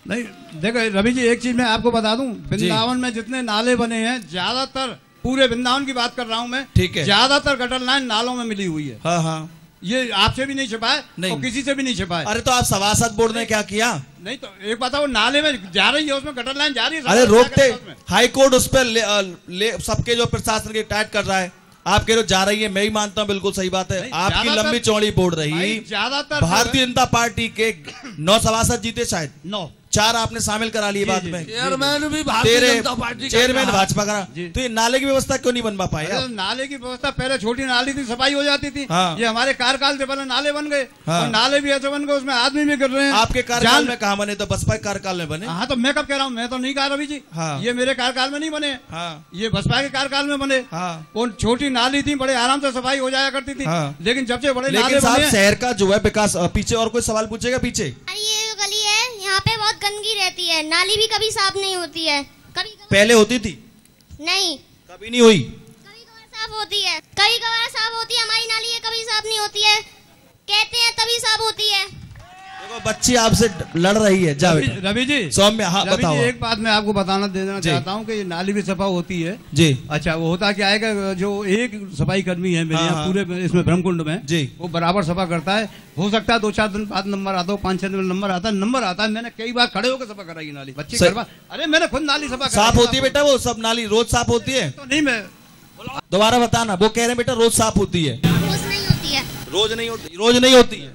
नहीं देखो रवि जी, एक चीज मैं आपको बता दूं, वृंदावन में जितने नाले बने हैं, ज्यादातर, पूरे वृंदावन की बात कर रहा हूं मैं, ठीक है, ज्यादातर गटर लाइन नालों में मिली हुई है। हाँ हाँ, ये आपसे भी नहीं छिपाए और किसी से भी नहीं छिपाए। अरे तो आप सभासद बोर्ड ने क्या किया? नहीं तो एक बात है, वो नाले में जा रही है, उसमें गटर लाइन जा रही है। अरे रोकते, हाई कोर्ट उस पर सबके जो प्रशासन के टाइट कर रहा है, आप कह रहे हो जा रही है, मैं ही मानता हूं, बिल्कुल सही बात है। आपकी लंबी चौड़ी बोर्ड रही, ज्यादातर भारतीय जनता पार्टी के 9 सभासद जीते, शायद 9 4 आपने शामिल करा लिए बाद में। चेयरमैन भी भारतीय जनता पार्टी, चेयरमैन भाजपा का। तो ये नाले की व्यवस्था क्यों नहीं बनवा पाए? नाले की व्यवस्था पहले छोटी नाली थी, सफाई हो जाती थी। हाँ। ये हमारे कार्यकाल से पहले नाले बन गए। हाँ। और नाले भी ऐसे बन गए, उसमें आदमी भी गिर रहे हैं। आपके कार्यकाल में कहाँ बने? तो बसपा के कार्यकाल में बने। हाँ, तो मैं कब कह रहा हूँ, मैं तो नहीं कहा रवि जी। हाँ। ये मेरे कार्यकाल में नहीं बने। हाँ। ये बसपा के कार्यकाल में बने। हाँ। और छोटी नाली थी, बड़े आराम से सफाई हो जाया करती थी। हाँ। लेकिन जब से बड़े लेकिन साहब शहर का जो है विकास, पीछे और कोई सवाल पूछेगा? पीछे ये गली है, यहाँ पे बहुत गंदगी रहती है, नाली भी कभी साफ नहीं होती है। कभी पहले होती थी? नहीं, कभी नहीं हुई। कभी कभार साफ होती है, कभी कभार साफ होती है। हमारी नाली है, कभी साफ नहीं होती है, कहते हैं तभी साफ होती है। देखो बच्ची आपसे लड़ रही है। जा रवि जी, सौम्य, हाँ बताओ। एक बात मैं आपको देना चाहता हूँ कि ये नाली भी सफा होती है जी। अच्छा, वो होता क्या है कि जो एक सफाई कर्मी है मेरे यहाँ पूरे इसमें ब्रह्मकुंड में जी, वो बराबर सफा करता है। हो सकता है 2-4 दिन बाद नंबर आता हो, 5-6 दिन में नंबर आता है। मैंने कई बार खड़े होकर सफा कराई नाली, बच्चे करवा। अरे मैंने खुद नाली सफा साफ होती है बेटा, वो सब नाली रोज साफ होती है? तो नहीं, मैं दोबारा बताना। वो कह रहे हैं बेटा रोज साफ होती है। रोज नहीं होती है। रोज नहीं होती? रोज नहीं होती है,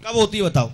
कब होती है बताओ?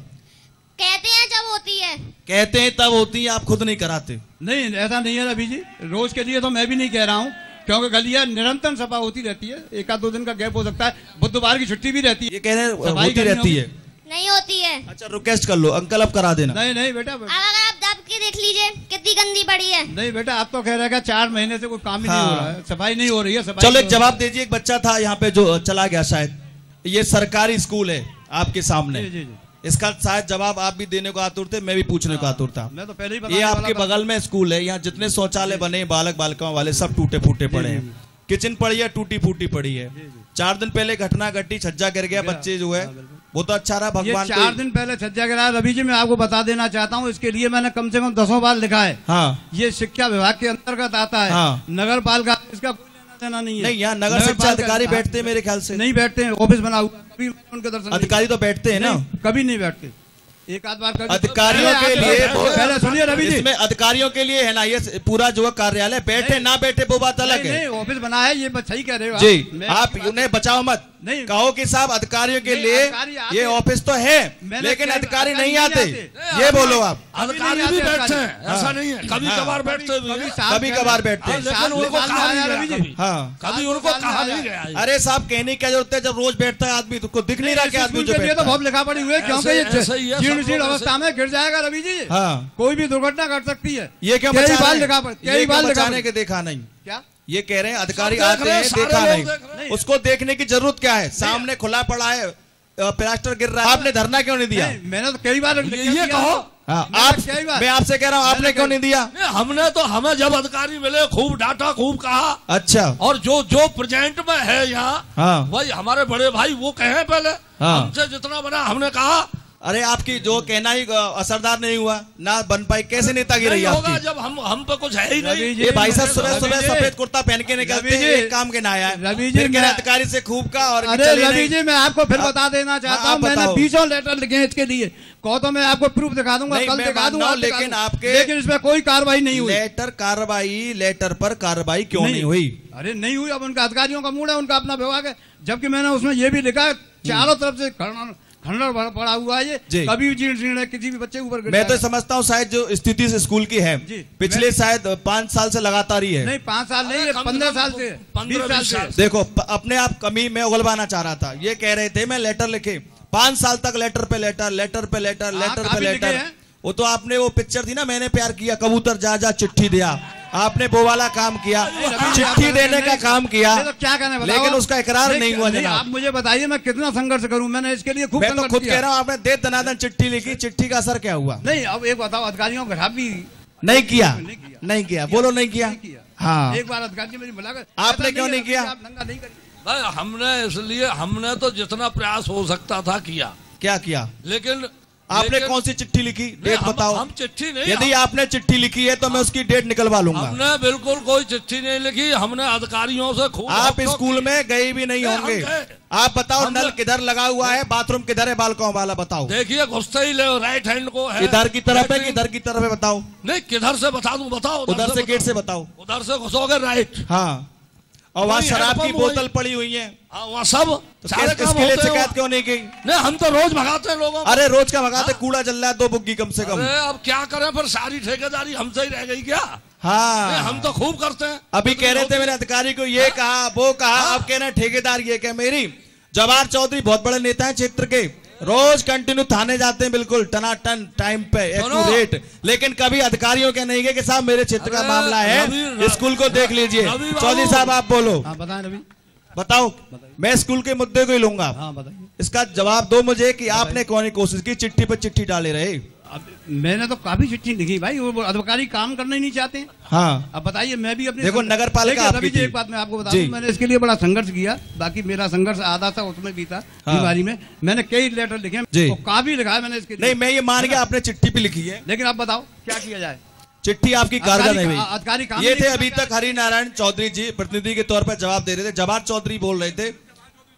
कहते हैं जब होती है। कहते हैं तब होती है, आप खुद नहीं कराते? नहीं, ऐसा नहीं है रवि जी। रोज के लिए तो मैं भी नहीं कह रहा हूँ, क्योंकि गलियां निरंतर सफा होती रहती है। 1-2 दिन का गैप हो सकता है, बुधवार की छुट्टी भी रहती है। ये कह रहे हैं होती रहती है? नहीं होती है। अच्छा, रिक्वेस्ट कर लो अंकल, अब करा देना। नहीं बेटा, अगर आप दब के देख लीजिए कितनी गंदी पड़ी है। नहीं बेटा, आप तो कह रहे हैं 4 महीने से कोई काम ही नहीं हो रहा है, सफाई नहीं हो रही है। चलो एक जवाब दीजिए। एक बच्चा था यहाँ पे जो चला गया, शायद ये सरकारी स्कूल है आपके सामने। इसका शायद जवाब आप भी देने को आतुर थे, मैं भी पूछने को आतुर था। मैं तो पहले ही ये आपके बगल में स्कूल है, यहाँ जितने शौचालय बने बालक बालिकाओं वाले सब टूटे फूटे पड़े हैं। किचन पड़ी है, टूटी फूटी पड़ी है। 4 दिन पहले घटना घटी, छज्जा गिर गया, बच्चे जो है वो तो अच्छा रहा भगवान। 4 दिन पहले छज्जा गिरा। रवि जी, मैं आपको बता देना चाहता हूँ, इसके लिए मैंने कम से कम 10 बार लिखा है। हाँ। ये शिक्षा विभाग के अंतर्गत आता है। हाँ। नगर पालिका इसका देना नहीं है। नहीं, यहाँ नगर शिक्षा अधिकारी बैठते हैं मेरे ख्याल से। नहीं बैठते हैं, ऑफिस बना हुआ, कभी उनके दर्शन। अधिकारी तो बैठते हैं ना? कभी नहीं बैठते, एक आध बार अधिकारियों के लिए। पहले सुनिए रवि जी, इसमें अधिकारियों के लिए है ना ये पूरा जो कार्यालय, बैठे ना बैठे वो बात अलग है। ऑफिस बना है, ये सही कह रहे हो जी। आप उन्हें बचाओ मत, नहीं कहो कि साहब अधिकारियों के लिए ये ऑफिस तो है, लेकिन अधिकारी नहीं आते, ये बोलो आप। अधिकारी भी बैठते हैं, ऐसा नहीं है, कभी कभार बैठते हैं, कभी कभार बैठते हैं, लेकिन उनको कहा नहीं गया। हाँ, कभी उनको कहा नहीं गया। अरे साहब, कहने की क्या जरूरत है, जब रोज बैठता है आदमी तो दिख नहीं रहा कि आदमी जो बैठता है। तो बहुत लिखा पड़ी हुई है, क्योंकि जीर्ण अवस्था में गिर जाएगा रवि जी। हाँ, कोई भी दुर्घटना घट सकती है। ये क्यों बचाने के देखा नहीं? क्या ये कह रहे हैं अधिकारी आते हैं, देखा नहीं, उसको देखने की जरूरत क्या है? सामने खुला पड़ा है, प्लास्टर गिर रहा है, आपने धरना क्यों नहीं दिया? मैंने तो कई बार ये कहो। हाँ, मैं आपसे कह रहा हूँ, आपने क्यों नहीं दिया? हमने तो, हमें जब अधिकारी मिले खूब डांटा, खूब कहा। अच्छा। और जो प्रेजेंट में है यहाँ, हाँ, वही हमारे बड़े भाई वो कहे पहले। हाँ, हमसे जितना बना हमने कहा। अरे आपकी जो कहना ही असरदार नहीं हुआ ना, बन पाई, कैसे नेतागिरी रही आपकी? जब हम पे कुछ है ही नहीं। ये भाई साहब सुबह सुबह सफेद कुर्ता पहन के निकलते हैं, एक काम के ना आया रवि जी, मैं अधिकारी से खूब का। और अरे रवि जी, मैं आपको फिर बता देना चाहता हूँ, मैंने 20 लेटर लिखे हैं इसके लिए। कहो तो मैं आपको प्रूफ दिखा दूंगा, कल दिखा दूंगा, लेकिन इसमें कोई कार्रवाई नहीं हुई। लेटर पर कार्रवाई क्यों नहीं हुई? अरे नहीं हुई, अब उनका अधिकारियों का मूड है, उनका अपना विभाग है। जबकि मैंने उसमें ये भी लिखा है, चारों तरफ से खंडर पड़ा हुआ है, ये कभी जीर्ण है, किसी भी बच्चे ऊपर। मैं तो समझता हूँ शायद जो स्थिति इस स्कूल की है पिछले शायद 5 साल से लगातार ही है। नहीं, 5 साल नहीं, 15 साल से, 20 साल से। देखो, अपने आप कमी में उगलवाना चाह रहा था। ये कह रहे थे मैं लेटर लिखे, 5 साल तक लेटर पे लेटर। वो तो आपने वो पिक्चर थी ना, मैंने प्यार किया, कबूतर जा जा चिट्ठी दिया, आपने वो वाला काम किया, चिट्ठी देने का काम किया, तो क्या कहने, लेकिन उसका इकरार नहीं हुआ। आप मुझे बताइए मैं कितना संघर्ष करूं, मैंने इसके लिए खूब संघर्ष किया। मैं तो खुद कह रहा हूं, आपने दे दनादन चिट्ठी लिखी, चिट्ठी का असर क्या हुआ? नहीं, अब एक बताओ, अधिकारियों को खराब भी नहीं किया, बोलो नहीं किया। हाँ, एक बार अधिकारी मेरी मुलाकात, आपने क्यों नहीं किया? हमने इसलिए, हमने तो जितना प्रयास हो सकता था किया। क्या किया? लेकिन आपने कौन सी चिट्ठी लिखी? डेट बताओ। हम चिट्ठी नहीं, यदि आपने चिट्ठी लिखी है तो मैं उसकी डेट निकलवा लूंगा। हमने बिल्कुल कोई चिट्ठी नहीं लिखी, हमने अधिकारियों से खूब। आप स्कूल में गए भी नहीं होंगे। आप बताओ, नल किधर लगा हुआ है, बाथरूम किधर है, बालकों वाला बताओ। देखिए, घुसते ही राइट हैंड को है, इधर की तरफ है, इधर की तरफ है, बताओ। नहीं, किधर से बता दूं, बताओ। उधर से गेट से बताओ। उधर से घुसोगे राइट। हाँ, और वहाँ शराब की बोतल पड़ी हुई है, वहाँ सब इसके लिए शिकायत क्यों नहीं की? नहीं, हम तो रोज भगाते हैं लोगों को। अरे रोज का भगाते, कूड़ा जल रहा है 2 बुग्गी कम से कम। अरे अब क्या करें, फिर सारी ठेकेदारी हमसे ही रह गई क्या? हाँ, हम तो खूब करते हैं। अभी कह रहे थे मेरे अधिकारी को ये कहा वो कहा, अब कह रहे ठेकेदार ये कह। मेरी जवाहर चौधरी बहुत बड़े नेता है क्षेत्र के, रोज कंटिन्यू थाने जाते हैं बिल्कुल टनाटन टाइम पे एक्यूरेट, लेकिन कभी अधिकारियों के नहीं गए कि साहब मेरे क्षेत्र का मामला है, स्कूल को देख लीजिए। चौधरी साहब आप बोलो। बताएं रवि, बताओ। मैं स्कूल के मुद्दे को ही लूंगा। इसका जवाब दो मुझे कि आपने कौन कोशिश की, चिट्ठी पर चिट्ठी डाले रहे। मैंने तो काफी चिट्ठी लिखी भाई, वो अधिकारी काम करना ही नहीं चाहते। हाँ, अब बताइए, मैं भी अपने देखो नगर पालिका रवि जी एक बात मैं आपको बता दूं, मैंने इसके लिए बड़ा संघर्ष किया। बाकी मेरा संघर्ष आधा था उसमें भी था। बीमारी में मैंने कई लेटर लिखे, काफी लिखा है मैंने इसके लिए। नहीं, मैं ये मान गया आपने चिट्ठी भी लिखी है, लेकिन आप बताओ क्या किया जाए। चिट्ठी आपकी कारगर नहीं हुई। अधिकारी ये थे अभी तक हरिनारायण चौधरी जी प्रतिनिधि के तौर पर जवाब दे रहे थे। जवाहर चौधरी बोल रहे थे,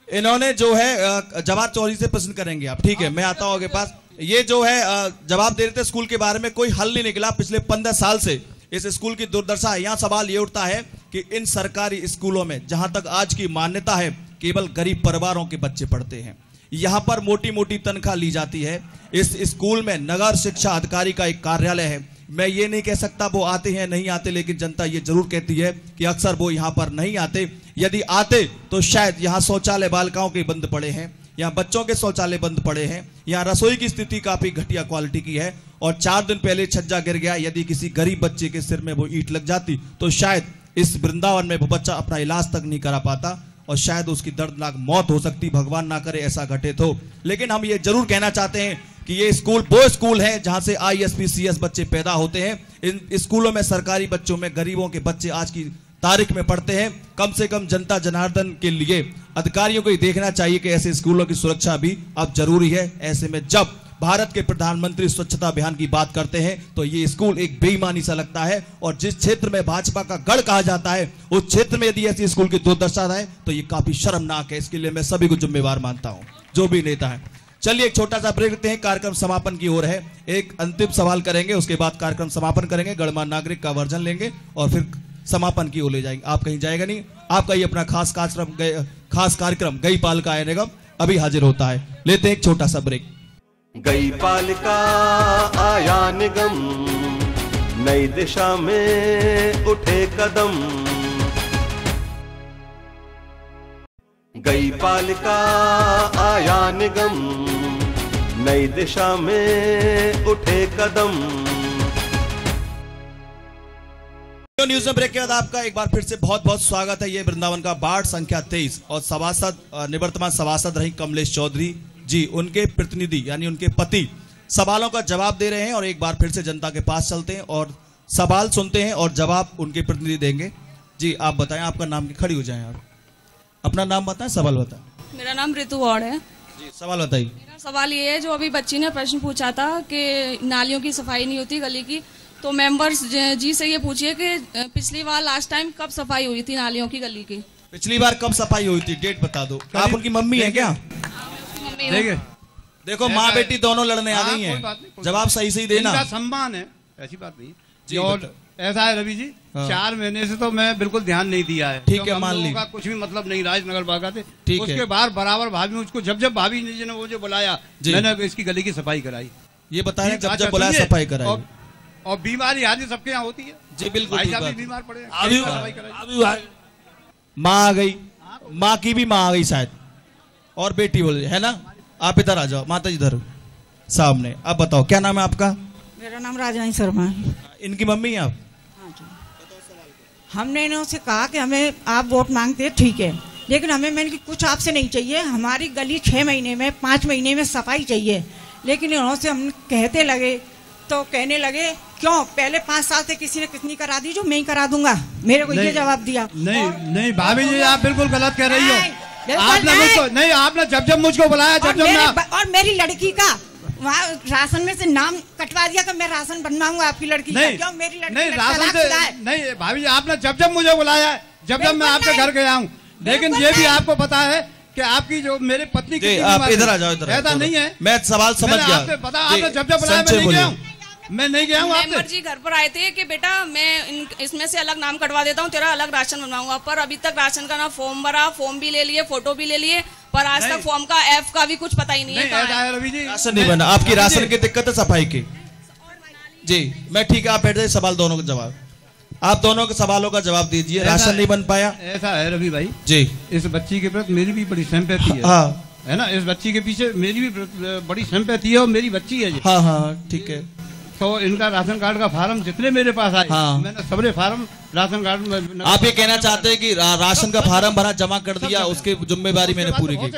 इन्होंने जो है जवाहर चौधरी से प्रश्न करेंगे आप, ठीक है? मैं आता हूँ आपके पास। ये जो है जवाब दे रहे थे, स्कूल के बारे में कोई हल नहीं निकला पिछले 15 साल से। इस स्कूल की दुर्दशा है। यहाँ सवाल ये उठता है कि इन सरकारी स्कूलों में जहां तक आज की मान्यता है केवल गरीब परिवारों के बच्चे पढ़ते हैं। यहाँ पर मोटी मोटी तनख्वाह ली जाती है। इस स्कूल में नगर शिक्षा अधिकारी का एक कार्यालय है। मैं ये नहीं कह सकता वो आते हैं नहीं आते, लेकिन जनता ये जरूर कहती है कि अक्सर वो यहाँ पर नहीं आते। यदि आते तो शायद यहाँ शौचालय बालिकाओं के बंद पड़े हैं, यहाँ बच्चों के शौचालय बंद पड़े हैं, यहाँ रसोई की स्थिति काफी घटिया क्वालिटी की है। और 4 दिन पहले छज्जा गिर गया, यदि किसी गरीब बच्चे के सिर में वो ईंट लग जाती तो शायद इस वृंदावन में वो बच्चा अपना इलाज तक नहीं करा पाता और शायद उसकी दर्दनाक मौत हो सकती। भगवान ना करे ऐसा घटे तो। लेकिन हम ये जरूर कहना चाहते हैं कि ये स्कूल वो स्कूल है जहां से ISPCS बच्चे पैदा होते हैं। इन स्कूलों में सरकारी बच्चों में गरीबों के बच्चे आज की तारीख में पढ़ते हैं। कम से कम जनता जनार्दन के लिए अधिकारियों को ये देखना चाहिए कि ऐसे स्कूलों की सुरक्षा भी अब जरूरी है। ऐसे में जब भारत के प्रधानमंत्री स्वच्छता अभियान की बात करते हैं तो ये स्कूल एक बेईमानी सा लगता है। और जिस क्षेत्र में भाजपा का गढ़ कहा जाता है उस क्षेत्र में यदि ऐसी स्कूल की दुर्दशा है तो ये काफी शर्मनाक है। इसके लिए मैं सभी को जिम्मेवार मानता हूं, जो भी नेता है। चलिए एक छोटा सा ब्रेक लेते हैं, कार्यक्रम समापन की ओर है। एक अंतिम सवाल करेंगे, उसके बाद कार्यक्रम समापन करेंगे, गणमान्य नागरिक का वर्जन लेंगे और फिर समापन की ओर ले जाएंगे। आप कहीं जाएगा नहीं, आपका ये अपना खास कार्यक्रम गई पालिका आया निगम अभी हाजिर होता है। लेते हैं एक छोटा सा ब्रेक। गई पालिका आया निगम, नई दिशा में उठे कदम। गई पालिका आया निगम, नई दिशा में उठे कदम। न्यूज में ब्रेक के बाद आपका एक बार फिर से बहुत बहुत स्वागत है। ये वृंदावन का वार्ड संख्या 23 और सभासद निवर्तमान सभासद रही कमलेश चौधरी जी, उनके प्रतिनिधि यानी उनके पति सवालों का जवाब दे रहे हैं। और एक बार फिर से जनता के पास चलते हैं और सवाल सुनते हैं और जवाब उनके प्रतिनिधि देंगे। जी आप बताएं, आपका नाम, खड़ी हो जाएं आप, अपना नाम बताएं, सवाल बताएं। मेरा नाम ऋतु वॉर्ड है जी, सवाल बताइए। मेरा सवाल ये है, जो अभी बच्ची ने प्रश्न पूछा था कि नालियों की सफाई नहीं होती गली की, तो मेंबर्स जी से ये पूछिए कि पिछली बार लास्ट टाइम कब सफाई हुई थी नालियों की गली की? पिछली बार कब सफाई हुई थी, डेट बता दो। आप उनकी मम्मी है क्या? देखो माँ बेटी दोनों लड़ने आ गई हैं, जवाब सही से ही देना। इनका सम्मान है, ऐसी बात नहीं। और ऐसा है रवि जी, 4 महीने से तो मैं बिल्कुल ध्यान नहीं दिया है। ठीक है, मान ली, कुछ भी मतलब नहीं, राजनगर बागा थे। ठीक उसके बाद बराबर भाभी मुझको जब भाभी ने मुझे बुलाया, मैंने इसकी गली की सफाई कराई। ये बताया जब बुलाया सफाई कराई। और बीमारी आदि सबके यहाँ होती है जी, बिल्कुल बीमार पड़े। माँ आ गई, माँ की भी माँ आ गई शायद, और बेटी बोल है ना। आप इधर आ जाओ, माता जी इधर सामने। अब बताओ क्या नाम है आपका? मेरा नाम राजरानी शर्मा है। इनकी मम्मी है आप? हाँ जी। हमने इन्होंने कहा कि हमें आप वोट मांगते हैं, ठीक है, लेकिन हमें मैंने कुछ आपसे नहीं चाहिए। हमारी गली 6 महीने में 5 महीने में सफाई चाहिए। लेकिन इन्होंने हम कहते लगे तो कहने लगे क्यों पहले 5 साल से किसी ने कितनी करा दी, जो मैं ही करा दूंगा। मेरे को ये जवाब दिया। नहीं भाभी जी, आप बिल्कुल गलत कह रही हो। आपने मुझको नहीं, आपने जब मुझको बुलाया, जब और मेरी लड़की का वहाँ राशन में से नाम कटवा दिया कि मैं राशन बनवाऊंगा आपकी लड़की का। क्यों मेरी लड़की नहीं राशन से नहीं भाभी जी, आपने जब मुझे बुलाया, जब मैं आपके घर गया हूँ। लेकिन ये भी आपको पता है कि आपकी जो मेरे पत्नी की, आप इधर आ जाओ, इधर ऐसा नहीं है। मैं सवाल समझ गया। आपने जब बुलाया मैं नहीं गया हूँ। मैं नहीं गया हूँ। मेंबर जी घर पर आए थे कि बेटा मैं इसमें से अलग नाम कटवा देता हूँ, तेरा अलग राशन बनवाऊंगा, पर अभी तक राशन का ना फॉर्म भरा, फॉर्म भी ले लिए, फोटो भी ले लिए, पर आज तक फॉर्म का एफ का भी कुछ पता ही नहीं है। रवि जी राशन नहीं बना, आपकी राशन की दिक्कत है, सफाई की। जी मैं ठीक है, आप बैठ जाइए, सवाल दोनों का जवाब, आप दोनों के सवालों का जवाब दीजिए। राशन नहीं बन पाया, ऐसा है रवि भाई जी, इस बच्ची के प्रति मेरी भी बड़ी सिंपैथी है। हाँ है ना, इस बच्ची के पीछे मेरी भी बड़ी सिंपैथी है और मेरी बच्ची है। हाँ हाँ ठीक है। तो इनका राशन कार्ड का फार्म जितने मेरे पास आए, हाँ। मैंने सबरे फार्म राशन कार्ड में। आप ये कहना चाहते हैं कि राशन का फार्म भरा, जमा कर दिया, उसकी जिम्मेदारी मैंने पूरी की।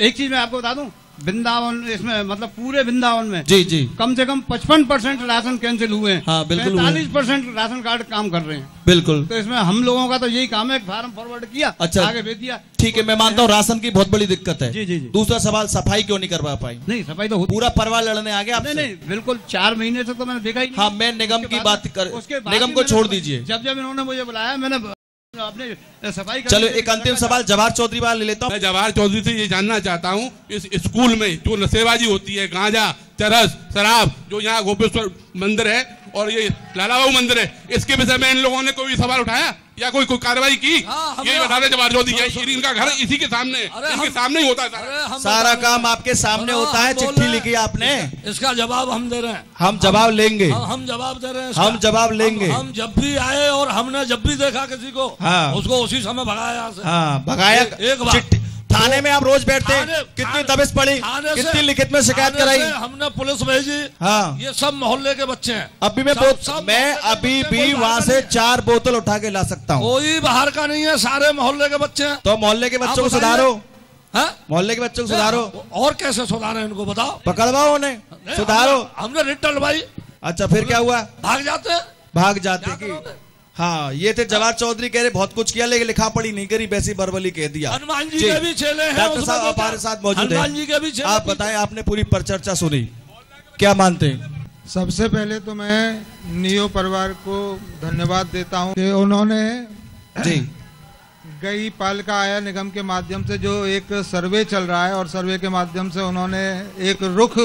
एक चीज मैं आपको बता दूं, वृंदावन इसमें मतलब पूरे वृंदावन में जी जी कम से कम 55% राशन कैंसिल हुए हैं। हाँ बिल्कुल, 45% राशन कार्ड काम कर रहे हैं। बिल्कुल। तो इसमें हम लोगों का तो यही काम है, फार्म फॉरवर्ड किया, अच्छा आगे भेज दिया। ठीक है, मैं मानता हूँ राशन की बहुत बड़ी दिक्कत है। जी जी जी। दूसरा सवाल, सफाई क्यों नहीं करवा पाई? नहीं सफाई तो पूरा परिवार लड़ने आ गया आपसे? नहीं बिल्कुल, 4 महीने से तो मैंने देखा ही नहीं। हाँ मैं निगम की बात कर, निगम को छोड़ दीजिए। जब इन्होंने मुझे बुलाया, मैंने अपने सफाई। चलो एक अंतिम सवाल जवाहर चौधरी वाला ले लेता हूँ। मैं जवाहर चौधरी से ये जानना चाहता हूँ, इस स्कूल में जो नशेबाजी होती है, गांजा, चरस, शराब, जो यहाँ गोपेश्वर मंदिर है और ये लाला बाबू मंदिर है, इसके विषय में इन लोगों ने कोई सवाल उठाया या कोई कार्रवाई की? ये बता दें जवाहर चौधरी, इनका घर इसी के सामने, इनके सामने ही होता है सारा काम आपके सामने होता है। चिट्ठी लिखी आपने, इसका जवाब हम दे रहे हैं। हम जवाब लेंगे, हम जवाब दे रहे हैं, हम जवाब लेंगे। हम जब भी आए और हमने जब भी देखा किसी को, हाँ उसको उसी समय भगाया यहाँ से। हाँ भगाया। एक बार थाने में आप रोज बैठते हैं, कितनी दबिश पड़ी, कितनी लिखित में शिकायत कराई? हमने पुलिस भेजी। हाँ ये सब मोहल्ले के बच्चे हैं। अभी मैं अभी भी वहाँ से 4 बोतल उठा के ला सकता हूँ। कोई बाहर का नहीं है, सारे मोहल्ले के बच्चे हैं। तो मोहल्ले के बच्चों को सुधारो, मोहल्ले के बच्चों को सुधारो। और कैसे सुधारे इनको बताओ? पकड़वाओ उन्हें, सुधारो। हमने रिट डलवाई। अच्छा फिर क्या हुआ? भाग जाते की। हाँ ये थे जवाहर चौधरी, कह रहे बहुत कुछ किया लेकिन लिखा पढ़ी नहीं करी, वैसी बरबली कह दिया। हनुमान जी के भी चेले हैं। डॉक्टर साहब आप हमारे साथ मौजूद हैं, हनुमान जी के भी चेले। आप बताएं, आपने पूरी परिचर्चा सुनी, क्या मानते हैं? सबसे पहले तो मैं नियो परिवार को धन्यवाद देता हूं कि उन्होंने जी गई पालिका आया निगम के माध्यम से जो एक सर्वे चल रहा है, और सर्वे के माध्यम से उन्होंने एक रुख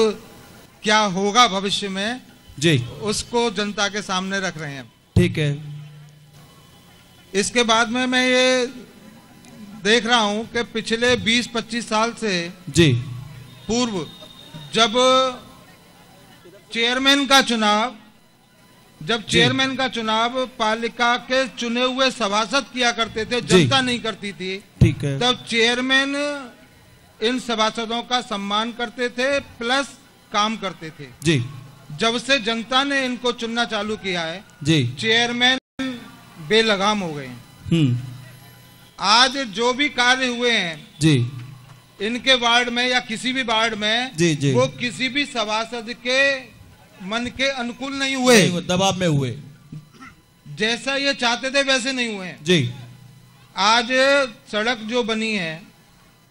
क्या होगा भविष्य में जी उसको जनता के सामने रख रहे हैं। ठीक है। इसके बाद में मैं ये देख रहा हूं कि पिछले 20-25 साल से जी पूर्व जब चेयरमैन का चुनाव पालिका के चुने हुए सभासद किया करते थे, जनता नहीं करती थी। ठीक है। तब चेयरमैन इन सभासदों का सम्मान करते थे प्लस काम करते थे। जी जब से जनता ने इनको चुनना चालू किया है जी चेयरमैन बेलगाम हो गए। आज जो भी कार्य हुए हैं जी इनके वार्ड में या किसी भी वार्ड में जी जी वो किसी भी सभासद के मन के अनुकूल नहीं हुए, दबाव में हुए, जैसा ये चाहते थे वैसे नहीं हुए जी। आज सड़क जो बनी है,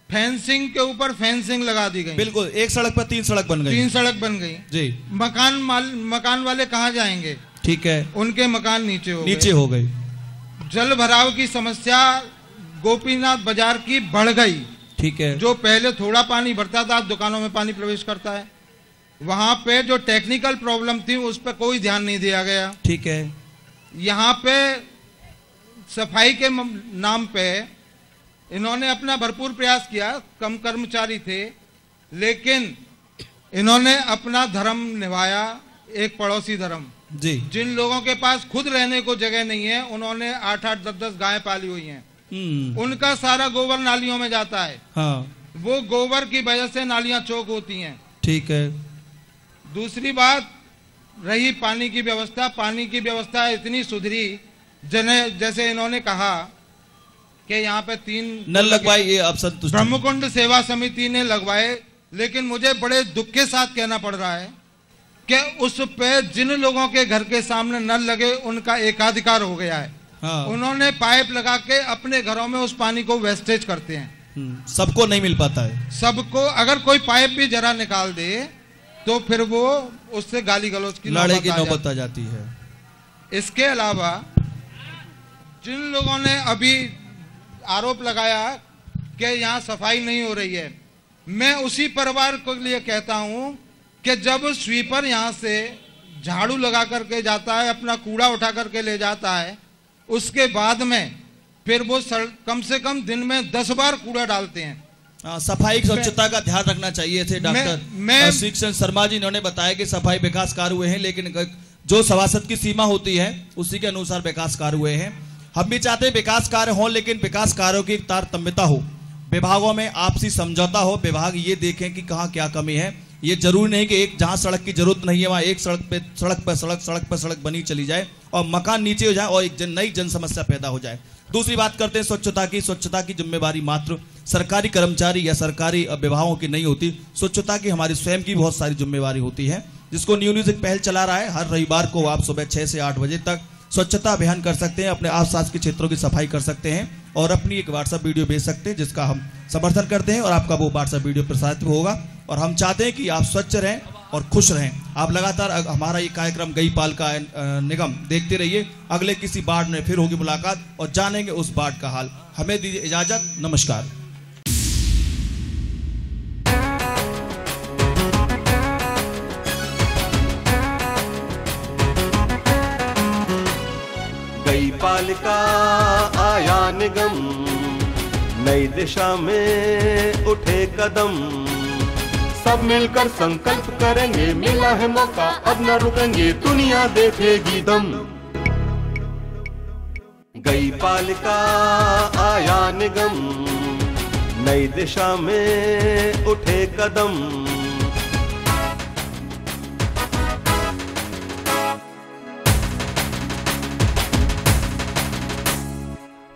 फेंसिंग के ऊपर फेंसिंग लगा दी गई। बिल्कुल, एक सड़क पर 3 सड़क बन गई। 3 सड़क बन गई जी। मकान वाले कहाँ जाएंगे? ठीक है, उनके मकान नीचे हो गए। जल भराव की समस्या गोपीनाथ बाजार की बढ़ गई। ठीक है। जो पहले थोड़ा पानी भरता था, दुकानों में पानी प्रवेश करता है। वहां पे जो टेक्निकल प्रॉब्लम थी उस पर कोई ध्यान नहीं दिया गया। ठीक है। यहाँ पे सफाई के नाम पे इन्होंने अपना भरपूर प्रयास किया, कम कर्मचारी थे, लेकिन इन्होंने अपना धर्म निभाया, एक पड़ोसी धर्म। जी। जिन लोगों के पास खुद रहने को जगह नहीं है, उन्होंने 8-8, 10-10 गायें पाली हुई हैं। उनका सारा गोबर नालियों में जाता है। हाँ। वो गोबर की वजह से नालियां चौक होती हैं। ठीक है। दूसरी बात रही पानी की व्यवस्था। पानी की व्यवस्था इतनी सुधरी, जैसे इन्होंने कहा कि यहाँ पे 3 नल लगवाए, ये अब संतुष्ट। ब्रह्मकुंड सेवा समिति ने लगवाए, लेकिन मुझे बड़े दुख के साथ कहना पड़ रहा है कि उस पे जिन लोगों के घर के सामने नल लगे उनका एकाधिकार हो गया है। हाँ। उन्होंने पाइप लगा के अपने घरों में उस पानी को वेस्टेज करते हैं। सबको नहीं मिल पाता है। सबको, अगर कोई पाइप भी जरा निकाल दे तो फिर वो उससे गाली गलौज की नौबत आ जाती है। इसके अलावा जिन लोगों ने अभी आरोप लगाया कि यहाँ सफाई नहीं हो रही है, मैं उसी परिवार के लिए कहता हूँ कि जब स्वीपर यहाँ से झाड़ू लगा करके जाता है, अपना कूड़ा उठा करके ले जाता है, उसके बाद में फिर वो कम से कम दिन में 10 बार कूड़ा डालते हैं। सफाई स्वच्छता का ध्यान रखना चाहिए थे डॉक्टर शिक्षण शर्मा जी। इन्होंने बताया कि सफाई विकास कार्य हुए हैं, लेकिन जो सभासद की सीमा होती है उसी के अनुसार विकास कार्य हुए हैं। हम भी चाहते हैं विकास कार्य हो, लेकिन विकास कार्यों की तारतम्यता हो, विभागों में आपसी समझौता हो, विभाग ये देखें कि कहाँ क्या कमी है। ये जरूरी नहीं कि एक जहां सड़क की जरूरत नहीं है वहां एक सड़क पे सड़क बनी चली जाए और मकान नीचे हो जाए और एक नई जन समस्या पैदा हो जाए। दूसरी बात करते हैं स्वच्छता की जिम्मेवारी मात्र सरकारी कर्मचारी या सरकारी विभागों की नहीं होती। स्वच्छता की हमारी स्वयं की बहुत सारी जिम्मेवारी होती है, जिसको न्यूज़ एक पहल चला रहा है। हर रविवार को आप सुबह 6 से 8 बजे तक स्वच्छता अभियान कर सकते हैं, अपने आसपास के क्षेत्रों की सफाई कर सकते हैं और अपनी एक व्हाट्सएप वीडियो भेज सकते हैं, जिसका हम समर्थन करते हैं और आपका वो व्हाट्सएप वीडियो प्रसारित होगा। और हम चाहते हैं कि आप स्वच्छ रहें और खुश रहें। आप लगातार हमारा ये कार्यक्रम गई पाल का निगम देखते रहिए। अगले किसी वार्ड में फिर होगी मुलाकात और जानेंगे उस वार्ड का हाल। हमें दीजिए इजाजत, नमस्कार। गई पालिका आया निगम, नई दिशा में उठे कदम, सब मिलकर संकल्प करेंगे, मिला है मौका अब न रुकेंगे, दुनिया देखेगी दम। गई पालिका आया निगम, नई दिशा में उठे कदम,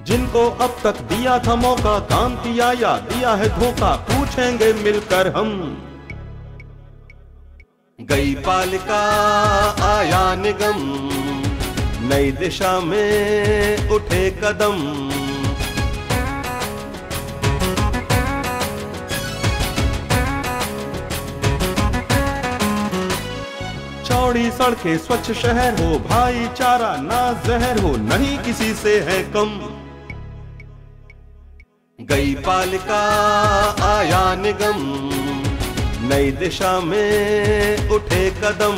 जिनको अब तक दिया था मौका, काम किया या दिया है धोखा, पूछेंगे मिलकर हम। गई पालिका आया निगम, नई दिशा में उठे कदम, चौड़ी सड़कें, स्वच्छ शहर हो, भाईचारा ना जहर हो, नहीं किसी से है कम। गई पालिका आया निगम, नई दिशा में उठे कदम।